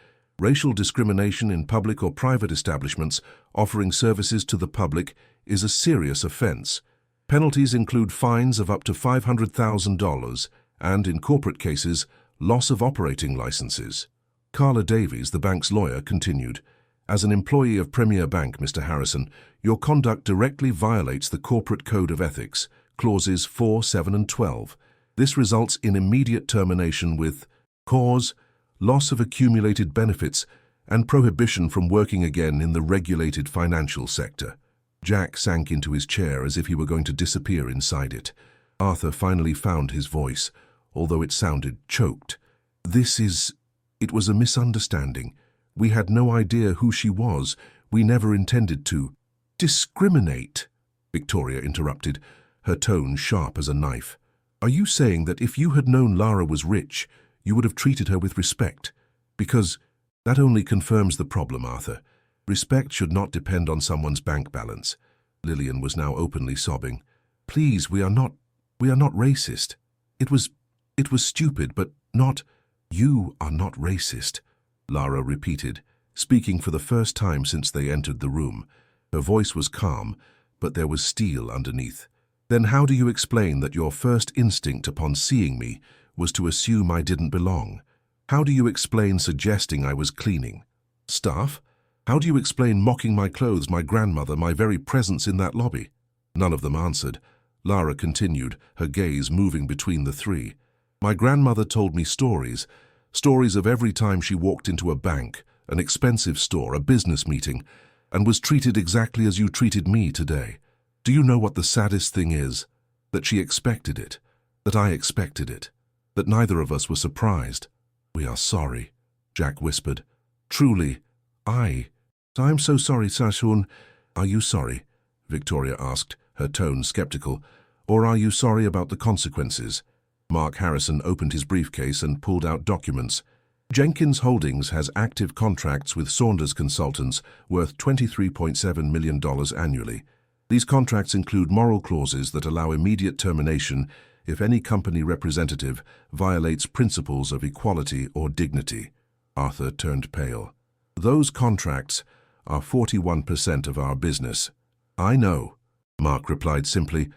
racial discrimination in public or private establishments offering services to the public is a serious offense. Penalties include fines of up to $500,000 and, in corporate cases, loss of operating licenses." Carla Davies, the bank's lawyer, continued, "As an employee of Premier Bank, Mr. Harrison, your conduct directly violates the Corporate Code of Ethics, Clauses 4, 7, and 12. This results in immediate termination with cause, loss of accumulated benefits, and prohibition from working again in the regulated financial sector." Jack sank into his chair as if he were going to disappear inside it. Arthur finally found his voice, although it sounded choked. It was a misunderstanding. We had no idea who she was. We never intended to discriminate," Victoria interrupted, her tone sharp as a knife. "Are you saying that if you had known Lara was rich, you would have treated her with respect? Because that only confirms the problem, Arthur. Respect should not depend on someone's bank balance." Lillian was now openly sobbing. "Please, we are not racist. It was stupid, but not—" "You are not racist," Lara repeated, speaking for the first time since they entered the room. Her voice was calm, but there was steel underneath. "Then how do you explain that your first instinct upon seeing me was to assume I didn't belong? How do you explain suggesting I was cleaning stuff? How do you explain mocking my clothes, my grandmother, my very presence in that lobby?" None of them answered. Lara continued, her gaze moving between the three. "My grandmother told me stories of every time she walked into a bank, an expensive store, a business meeting, and was treated exactly as you treated me today. Do you know what the saddest thing is? That she expected it, that I expected it, that neither of us were surprised." "We are sorry," Jack whispered. "Truly, I'm so sorry, Sashun." "Are you sorry?" Victoria asked, her tone skeptical. "Or are you sorry about the consequences?" Mark Harrison opened his briefcase and pulled out documents. "Jenkins Holdings has active contracts with Saunders Consultants worth $23.7 million annually. These contracts include moral clauses that allow immediate termination if any company representative violates principles of equality or dignity." Arthur turned pale. "Those contracts are 41% of our business." "I know," Mark replied simply.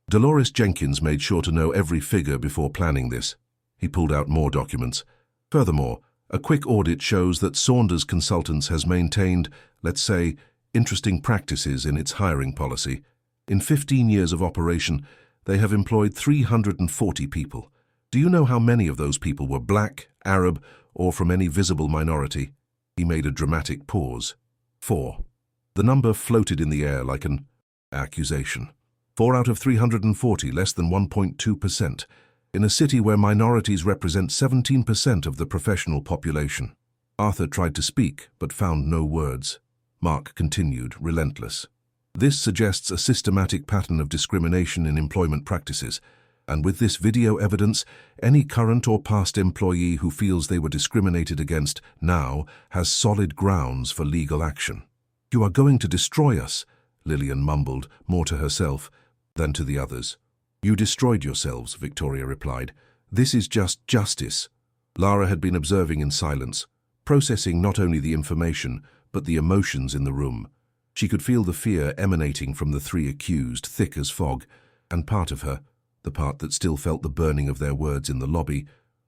"Dolores Jenkins made sure to know every figure before planning this." He pulled out more documents. "Furthermore, a quick audit shows that Saunders Consultants has maintained, let's say, interesting practices in its hiring policy. In 15 years of operation, they have employed 340 people. Do you know how many of those people were black, Arab, or from any visible minority?" He made a dramatic pause. 4. The number floated in the air like an accusation. 4 out of 340, less than 1.2%, in a city where minorities represent 17% of the professional population. Arthur tried to speak, but found no words. Mark continued, relentless. "This suggests a systematic pattern of discrimination in employment practices, and with this video evidence, any current or past employee who feels they were discriminated against now has solid grounds for legal action." "You are going to destroy us," Lillian mumbled, more to herself than to the others. "You destroyed yourselves," Victoria replied. "This is just justice." Lara had been observing in silence, processing not only the information, but the emotions in the room. She could feel the fear emanating from the three accused, thick as fog, and part of her, the part that still felt the burning of their words in the lobby,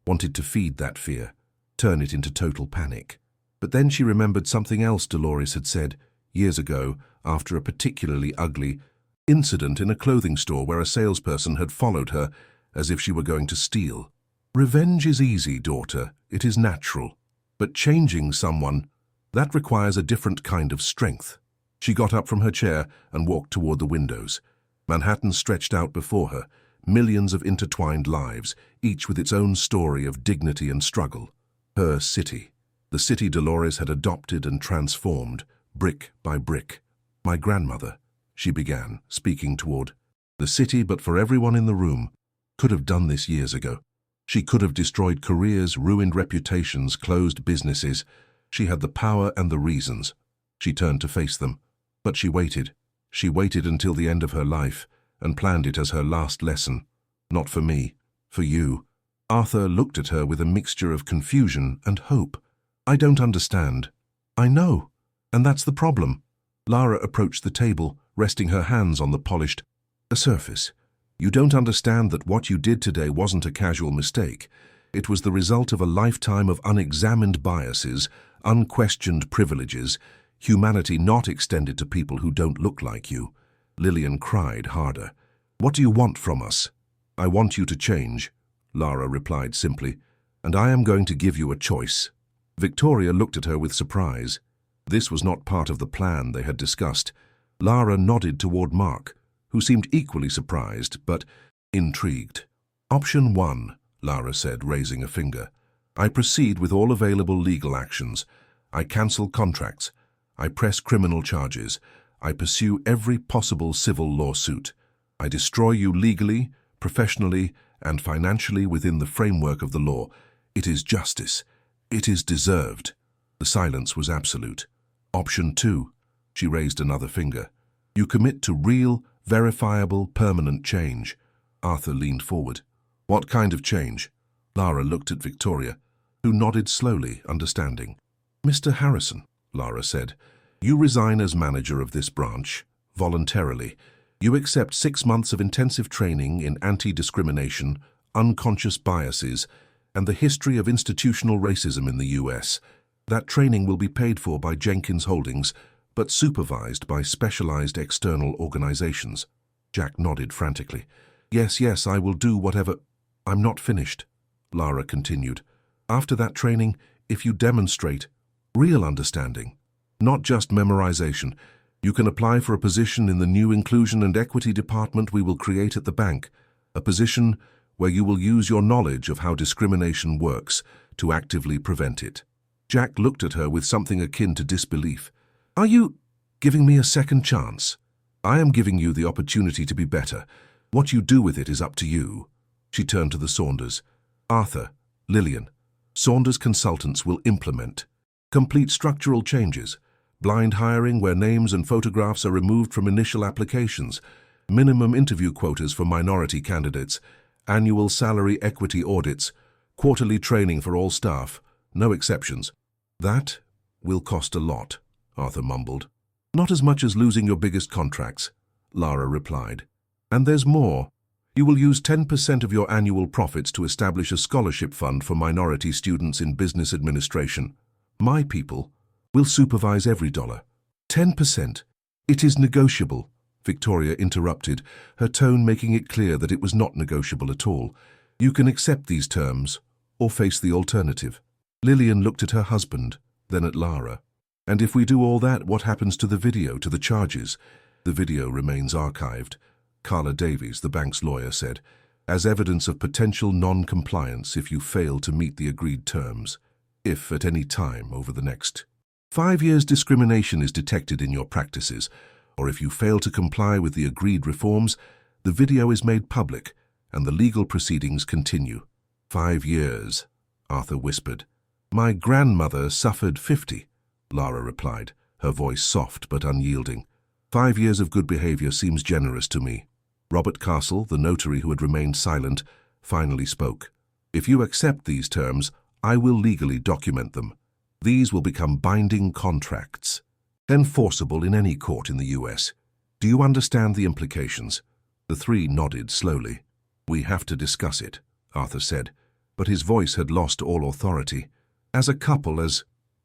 wanted to feed that fear, turn it into total panic. But then she remembered something else Dolores had said, years ago, after a particularly ugly incident in a clothing store where a salesperson had followed her as if she were going to steal. Revenge is easy, daughter. It is natural. But changing someone, that requires a different kind of strength. She got up from her chair and walked toward the windows. Manhattan stretched out before her, millions of intertwined lives, each with its own story of dignity and struggle. Her city. The city Dolores had adopted and transformed, brick by brick. My grandmother, she began, speaking toward the city, but for everyone in the room, could have done this years ago. She could have destroyed careers, ruined reputations, closed businesses. She had the power and the reasons. She turned to face them. But she waited. She waited until the end of her life and planned it as her last lesson. Not for me, for you. Arthur looked at her with a mixture of confusion and hope. I don't understand. I know. And that's the problem. Lara approached the table, resting her hands on the polished surface. You don't understand that what you did today wasn't a casual mistake. It was the result of a lifetime of unexamined biases, unquestioned privileges, humanity not extended to people who don't look like you. Lillian cried harder. What do you want from us? I want you to change, Lara replied simply, and I am going to give you a choice. Victoria looked at her with surprise. This was not part of the plan they had discussed. Lara nodded toward Mark, who seemed equally surprised, but intrigued. Option 1, Lara said, raising a finger. I proceed with all available legal actions. I cancel contracts. I press criminal charges. I pursue every possible civil lawsuit. I destroy you legally, professionally, and financially within the framework of the law. It is justice. It is deserved. The silence was absolute. Option 2, she raised another finger. You commit to real, verifiable, permanent change. Arthur leaned forward. What kind of change? Lara looked at Victoria, who nodded slowly, understanding. Mr. Harrison, Lara said, you resign as manager of this branch, voluntarily. You accept 6 months of intensive training in anti-discrimination, unconscious biases, and the history of institutional racism in the U.S. That training will be paid for by Jenkins Holdings, but supervised by specialized external organizations. Jack nodded frantically. Yes, I will do whatever. I'm not finished, Lara continued. After that training, if you demonstrate real understanding, not just memorization, you can apply for a position in the new Inclusion and Equity Department we will create at the bank, a position where you will use your knowledge of how discrimination works to actively prevent it. Jack looked at her with something akin to disbelief. Are you giving me a second chance? I am giving you the opportunity to be better. What you do with it is up to you. She turned to the Saunders. Arthur, Lillian, Saunders consultants will implement complete structural changes, blind hiring where names and photographs are removed from initial applications, minimum interview quotas for minority candidates, annual salary equity audits, quarterly training for all staff, no exceptions. That will cost a lot, Arthur mumbled. Not as much as losing your biggest contracts, Lara replied. And there's more. You will use 10% of your annual profits to establish a scholarship fund for minority students in business administration. My people will supervise every dollar. 10%. It is negotiable, Victoria interrupted, her tone making it clear that it was not negotiable at all. You can accept these terms, or face the alternative. Lillian looked at her husband, then at Lara. And if we do all that, what happens to the video, to the charges? The video remains archived, Carla Davies, the bank's lawyer, said, as evidence of potential non-compliance if you fail to meet the agreed terms. If at any time over the next 5 years discrimination is detected in your practices, or if you fail to comply with the agreed reforms, the video is made public and the legal proceedings continue. 5 years, Arthur whispered. My grandmother suffered 50, Lara replied, her voice soft but unyielding. 5 years of good behavior seems generous to me. Robert Castle, the notary who had remained silent, finally spoke. If you accept these terms, I will legally document them. These will become binding contracts, enforceable in any court in the U.S. Do you understand the implications? The three nodded slowly. We have to discuss it, Arthur said, but his voice had lost all authority. As a couple,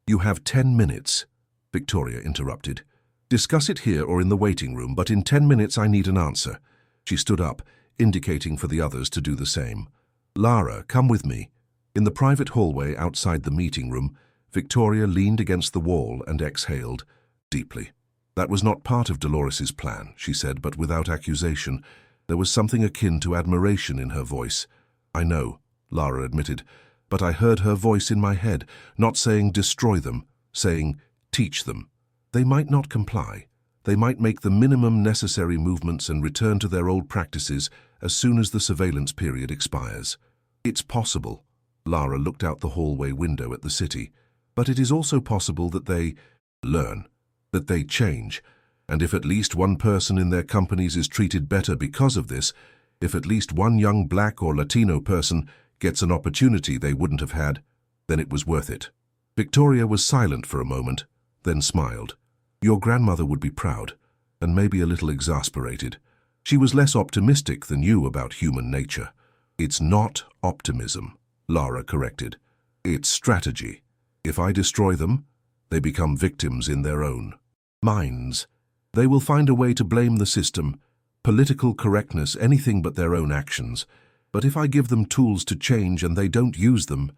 You have 10 minutes, Victoria interrupted. Discuss it here or in the waiting room, but in 10 minutes I need an answer. She stood up, indicating for the others to do the same. Lara, come with me. In the private hallway outside the meeting room, Victoria leaned against the wall and exhaled deeply. That was not part of Dolores's plan, she said, but without accusation. There was something akin to admiration in her voice. I know, Lara admitted, but I heard her voice in my head, not saying destroy them, saying teach them. They might not comply. They might make the minimum necessary movements and return to their old practices as soon as the surveillance period expires. It's possible. Lara looked out the hallway window at the city. But it is also possible that they learn, that they change, and if at least one person in their companies is treated better because of this, if at least one young Black or Latino person gets an opportunity they wouldn't have had, then it was worth it. Victoria was silent for a moment, then smiled. Your grandmother would be proud, and maybe a little exasperated. She was less optimistic than you about human nature. It's not optimism, Lara corrected. It's strategy. If I destroy them, they become victims in their own minds. They will find a way to blame the system, political correctness, anything but their own actions. But if I give them tools to change and they don't use them,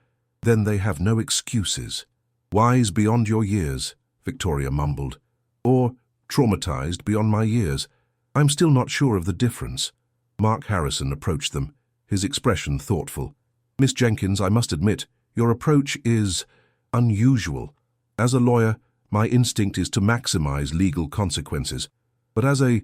then they have no excuses. Wise beyond your years, Victoria mumbled. Or traumatized beyond my years. I'm still not sure of the difference. Mark Harrison approached them, his expression thoughtful. Miss Jenkins, I must admit, your approach is unusual. As a lawyer, my instinct is to maximize legal consequences. But as a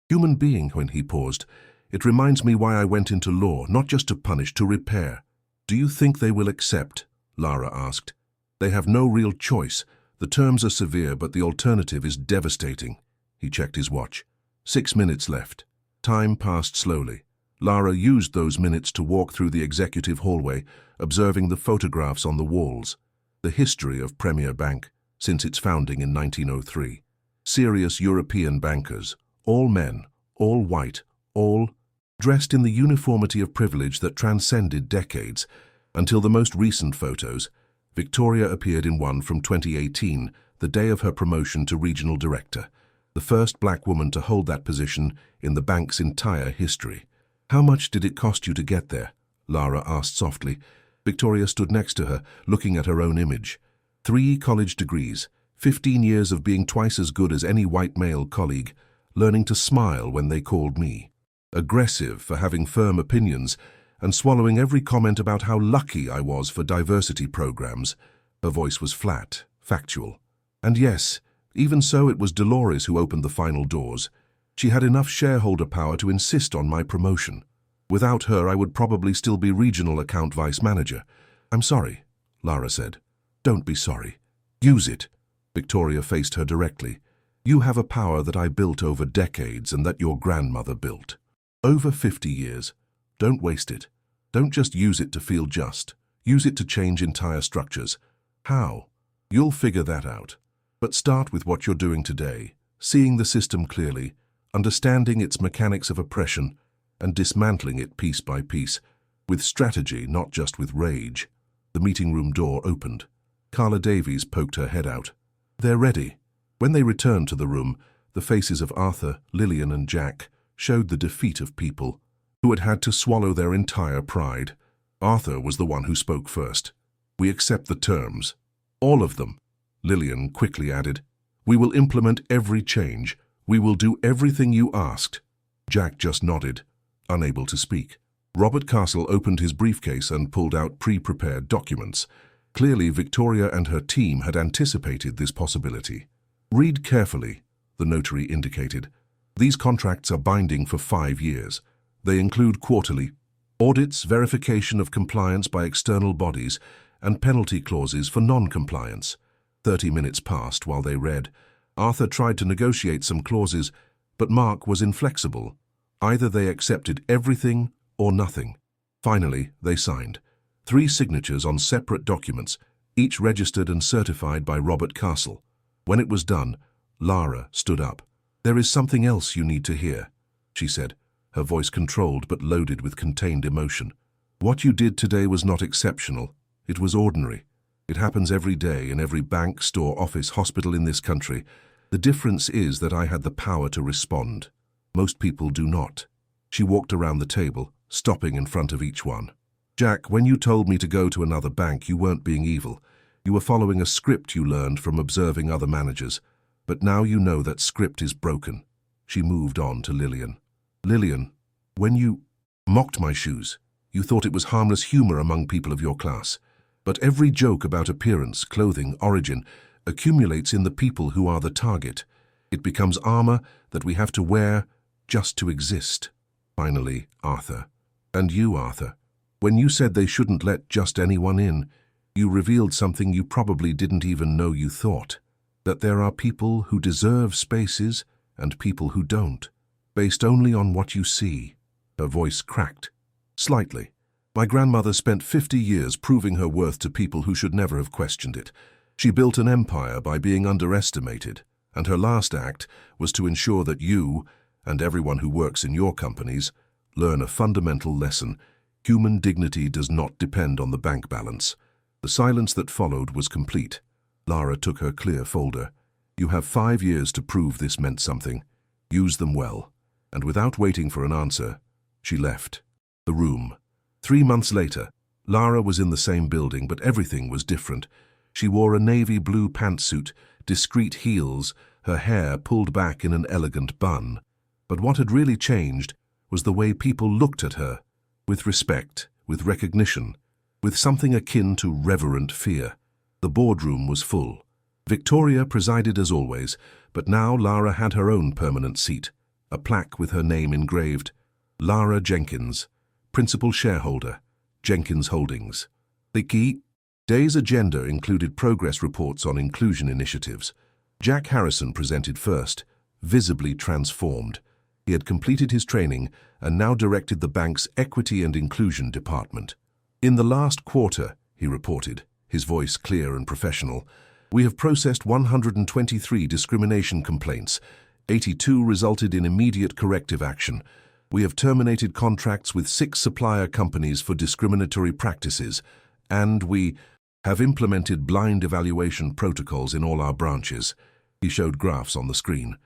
human being, when he paused, it reminds me why I went into law, not just to punish, to repair. Do you think they will accept? Lara asked. They have no real choice. The terms are severe, but the alternative is devastating. He checked his watch. 6 minutes left. Time passed slowly. Lara used those minutes to walk through the executive hallway, observing the photographs on the walls. The history of Premier Bank, since its founding in 1903. Serious European bankers, all men, all white, all dressed in the uniformity of privilege that transcended decades, until the most recent photos. Victoria appeared in one from 2018, the day of her promotion to regional director, the first Black woman to hold that position in the bank's entire history. How much did it cost you to get there? Lara asked softly. Victoria stood next to her, looking at her own image. 3 college degrees, 15 years of being twice as good as any white male colleague, learning to smile when they called me. Aggressive for having firm opinions, and swallowing every comment about how lucky I was for diversity programs. Her voice was flat, factual. And yes, even so, it was Dolores who opened the final doors. She had enough shareholder power to insist on my promotion. Without her, I would probably still be regional account vice manager. I'm sorry, Lara said. Don't be sorry. Use it. Victoria faced her directly. You have a power that I built over decades and that your grandmother built. Over 50 years. Don't waste it. Don't just use it to feel just. Use it to change entire structures. How? You'll figure that out. But start with what you're doing today, seeing the system clearly, understanding its mechanics of oppression, and dismantling it piece by piece, with strategy, not just with rage. The meeting room door opened. Carla Davies poked her head out. They're ready. When they returned to the room, the faces of Arthur, Lillian, and Jack showed the defeat of people who had had to swallow their entire pride. Arthur was the one who spoke first. We accept the terms. All of them. Lillian quickly added, we will implement every change. We will do everything you asked. Jack just nodded, unable to speak. Robert Castle opened his briefcase and pulled out pre-prepared documents. Clearly, Victoria and her team had anticipated this possibility. Read carefully, the notary indicated. These contracts are binding for 5 years. They include quarterly audits, verification of compliance by external bodies, and penalty clauses for non-compliance. 30 minutes passed while they read. Arthur tried to negotiate some clauses, but Mark was inflexible. Either they accepted everything or nothing. Finally, they signed. 3 signatures on separate documents, each registered and certified by Robert Castle. When it was done, Lara stood up. There is something else you need to hear, she said, her voice controlled but loaded with contained emotion. What you did today was not exceptional. It was ordinary. It happens every day in every bank, store, office, hospital in this country. The difference is that I had the power to respond. Most people do not. She walked around the table, stopping in front of each one. Jack, when you told me to go to another bank, you weren't being evil. You were following a script you learned from observing other managers. But now you know that script is broken. She moved on to Lillian. Lillian, when you mocked my shoes, you thought it was harmless humor among people of your class. But every joke about appearance, clothing, origin accumulates in the people who are the target. It becomes armor that we have to wear just to exist. Finally, Arthur. And you, Arthur. When you said they shouldn't let just anyone in, you revealed something you probably didn't even know you thought. That there are people who deserve spaces and people who don't, based only on what you see. Her voice cracked. Slightly. My grandmother spent 50 years proving her worth to people who should never have questioned it. She built an empire by being underestimated, and her last act was to ensure that you, and everyone who works in your companies, learn a fundamental lesson. Human dignity does not depend on the bank balance. The silence that followed was complete. Lara took her clear folder. You have 5 years to prove this meant something. Use them well. And without waiting for an answer, she left the room. 3 months later, Lara was in the same building, but everything was different. She wore a navy blue pantsuit, discreet heels, her hair pulled back in an elegant bun. But what had really changed was the way people looked at her, with respect, with recognition, with something akin to reverent fear. The boardroom was full. Victoria presided as always, but now Lara had her own permanent seat, a plaque with her name engraved. Lara Jenkins, principal shareholder, Jenkins Holdings. The key day's agenda included progress reports on inclusion initiatives. Jack Harrison presented first, visibly transformed. He had completed his training and now directed the bank's Equity and Inclusion Department. In the last quarter, he reported, his voice clear and professional, we have processed 123 discrimination complaints. 82 resulted in immediate corrective action. We have terminated contracts with 6 supplier companies for discriminatory practices, and we have implemented blind evaluation protocols in all our branches. He showed graphs on the screen.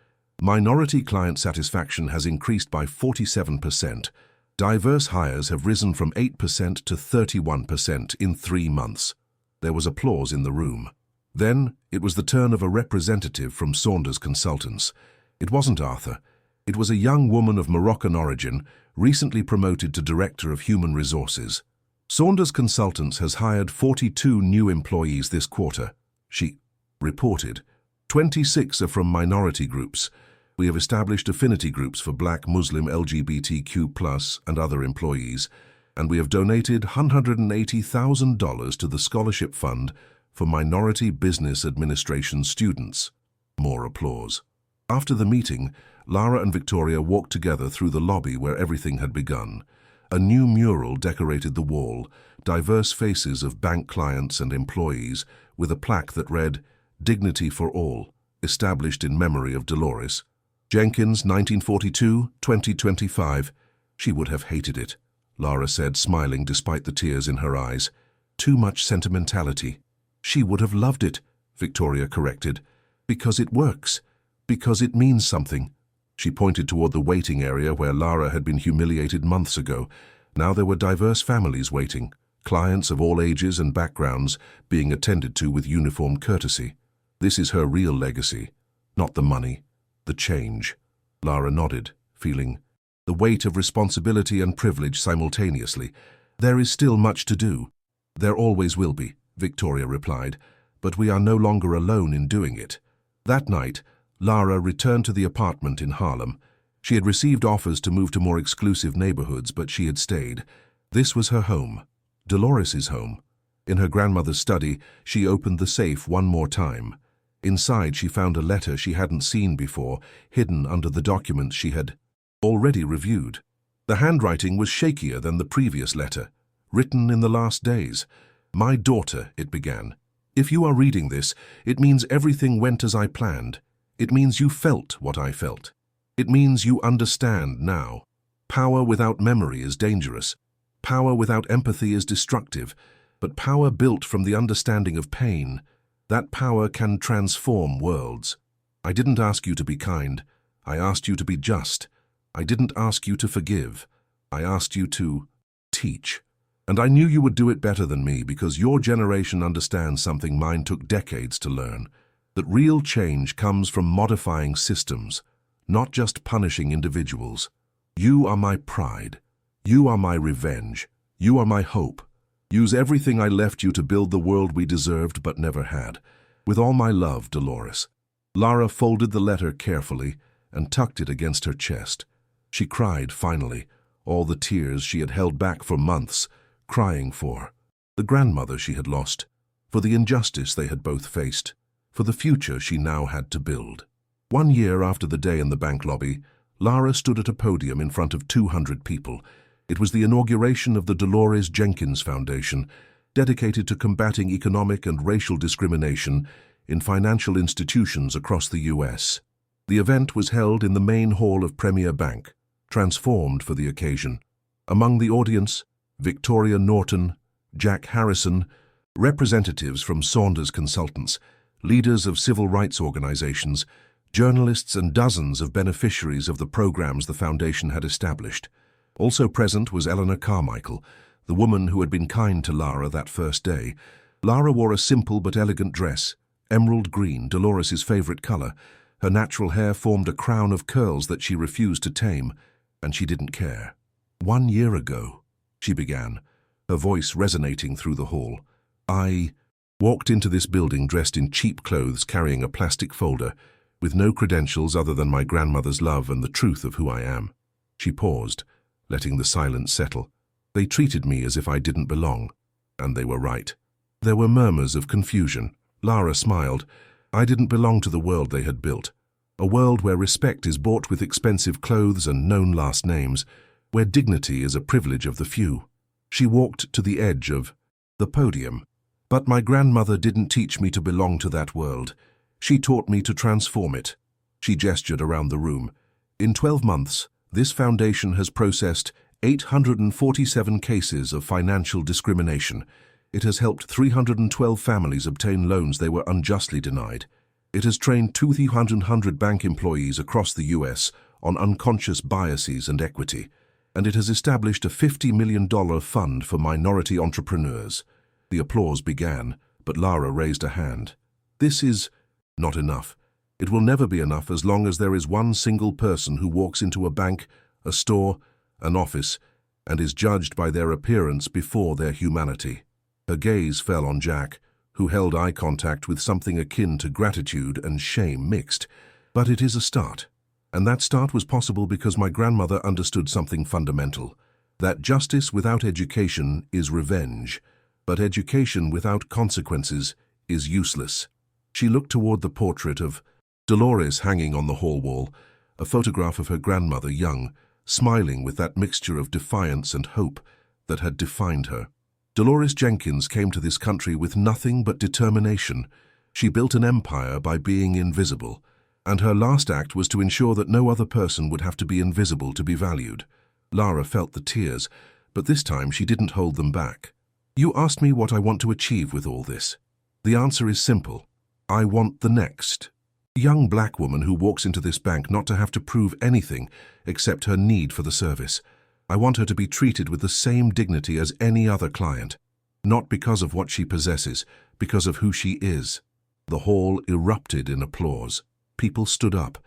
Minority client satisfaction has increased by 47%. Diverse hires have risen from 8% to 31% in 3 months. There was applause in the room. Then, it was the turn of a representative from Saunders Consultants. It wasn't Arthur. It was a young woman of Moroccan origin, recently promoted to Director of Human Resources. Saunders Consultants has hired 42 new employees this quarter, she reported. 26 are from minority groups. We have established affinity groups for Black, Muslim, LGBTQ+, and other employees, and we have donated $180,000 to the Scholarship Fund for Minority Business Administration students. More applause. After the meeting, Lara and Victoria walked together through the lobby where everything had begun. A new mural decorated the wall, diverse faces of bank clients and employees, with a plaque that read, Dignity for All, established in memory of Dolores. Jenkins, 1942-2025. She would have hated it, Lara said, smiling despite the tears in her eyes. Too much sentimentality. She would have loved it, Victoria corrected. Because it works. Because it means something. She pointed toward the waiting area where Lara had been humiliated months ago. Now there were diverse families waiting, clients of all ages and backgrounds being attended to with uniform courtesy. This is her real legacy, not the money, the change. Lara nodded, feeling the weight of responsibility and privilege simultaneously. There is still much to do. There always will be, Victoria replied, but we are no longer alone in doing it. That night, Lara returned to the apartment in Harlem. She had received offers to move to more exclusive neighborhoods, but she had stayed. This was her home, Dolores's home. In her grandmother's study, she opened the safe one more time. Inside, she found a letter she hadn't seen before, hidden under the documents she had already reviewed. The handwriting was shakier than the previous letter, written in the last days. My daughter, it began. If you are reading this, it means everything went as I planned. It means you felt what I felt. It means you understand now. Power without memory is dangerous. Power without empathy is destructive. But power built from the understanding of pain, that power can transform worlds. I didn't ask you to be kind. I asked you to be just. I didn't ask you to forgive. I asked you to teach. And I knew you would do it better than me because your generation understands something mine took decades to learn, that real change comes from modifying systems, not just punishing individuals. You are my pride. You are my revenge. You are my hope. Use everything I left you to build the world we deserved but never had. With all my love, Dolores. Lara folded the letter carefully and tucked it against her chest. She cried finally, all the tears she had held back for months, crying for the grandmother she had lost, for the injustice they had both faced, for the future she now had to build. 1 year after the day in the bank lobby, Lara stood at a podium in front of 200 people. It was the inauguration of the Dolores Jenkins Foundation, dedicated to combating economic and racial discrimination in financial institutions across the U.S. The event was held in the main hall of Premier Bank, transformed for the occasion. Among the audience, Victoria Norton, Jack Harrison, representatives from Saunders Consultants, leaders of civil rights organizations, journalists and dozens of beneficiaries of the programs the foundation had established. Also present was Eleanor Carmichael, the woman who had been kind to Lara that first day. Lara wore a simple but elegant dress, emerald green, Dolores's favorite color. Her natural hair formed a crown of curls that she refused to tame, and she didn't care. 1 year ago, she began, her voice resonating through the hall. I walked into this building dressed in cheap clothes, carrying a plastic folder, with no credentials other than my grandmother's love and the truth of who I am. She paused, letting the silence settle. They treated me as if I didn't belong, and they were right. There were murmurs of confusion. Lara smiled. I didn't belong to the world they had built, a world where respect is bought with expensive clothes and known last names, where dignity is a privilege of the few. She walked to the edge of the podium. But my grandmother didn't teach me to belong to that world. She taught me to transform it. She gestured around the room. In 12 months, this foundation has processed 847 cases of financial discrimination. It has helped 312 families obtain loans they were unjustly denied. It has trained 200 bank employees across the U.S. on unconscious biases and equity. And it has established a $50 million fund for minority entrepreneurs. The applause began, but Lara raised a hand. This is not enough. It will never be enough as long as there is one single person who walks into a bank, a store, an office, and is judged by their appearance before their humanity. Her gaze fell on Jack, who held eye contact with something akin to gratitude and shame mixed. But it is a start. And that start was possible because my grandmother understood something fundamental, that justice without education is revenge, but education without consequences is useless. She looked toward the portrait of Dolores hanging on the hall wall, a photograph of her grandmother young, smiling with that mixture of defiance and hope that had defined her. Dolores Jenkins came to this country with nothing but determination. She built an empire by being invisible, and her last act was to ensure that no other person would have to be invisible to be valued. Lara felt the tears, but this time she didn't hold them back. You asked me what I want to achieve with all this. The answer is simple. I want the next young black woman who walks into this bank not to have to prove anything except her need for the service. I want her to be treated with the same dignity as any other client, not because of what she possesses, because of who she is. The hall erupted in applause. People stood up.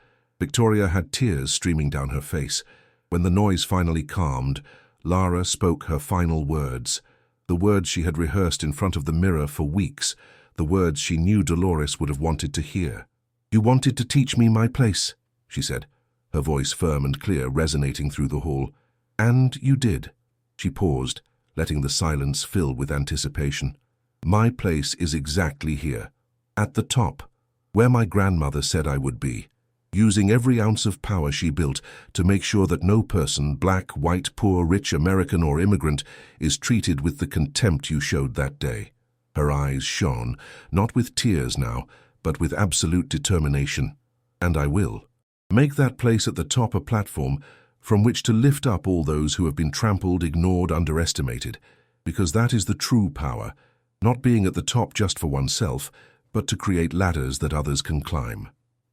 Victoria had tears streaming down her face. When the noise finally calmed, Lara spoke her final words, the words she had rehearsed in front of the mirror for weeks, the words she knew Dolores would have wanted to hear. You wanted to teach me my place, she said, her voice firm and clear, resonating through the hall. And you did. She paused, letting the silence fill with anticipation. My place is exactly here, at the top, where my grandmother said I would be, using every ounce of power she built to make sure that no person, black, white, poor, rich, American, or immigrant, is treated with the contempt you showed that day. Her eyes shone, not with tears now, but with absolute determination. And I will. Make that place at the top a platform from which to lift up all those who have been trampled, ignored, underestimated, because that is the true power, not being at the top just for oneself, but to create ladders that others can climb.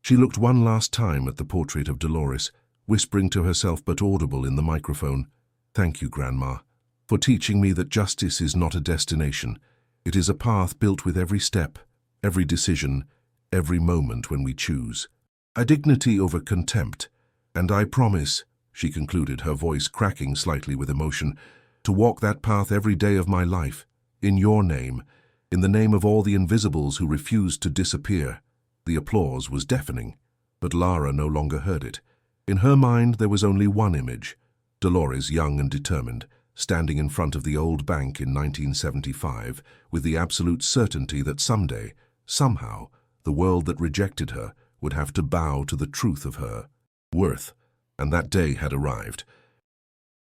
She looked one last time at the portrait of Dolores, whispering to herself but audible in the microphone, "Thank you, Grandma, for teaching me that justice is not a destination. It is a path built with every step, every decision, every moment when we choose. A dignity over contempt. And I promise," she concluded, her voice cracking slightly with emotion, "to walk that path every day of my life, in your name, in the name of all the invisibles who refused to disappear." The applause was deafening, but Lara no longer heard it. In her mind there was only one image: Dolores, young and determined, standing in front of the old bank in 1975, with the absolute certainty that someday, somehow, the world that rejected her would have to bow to the truth of her worth. And that day had arrived.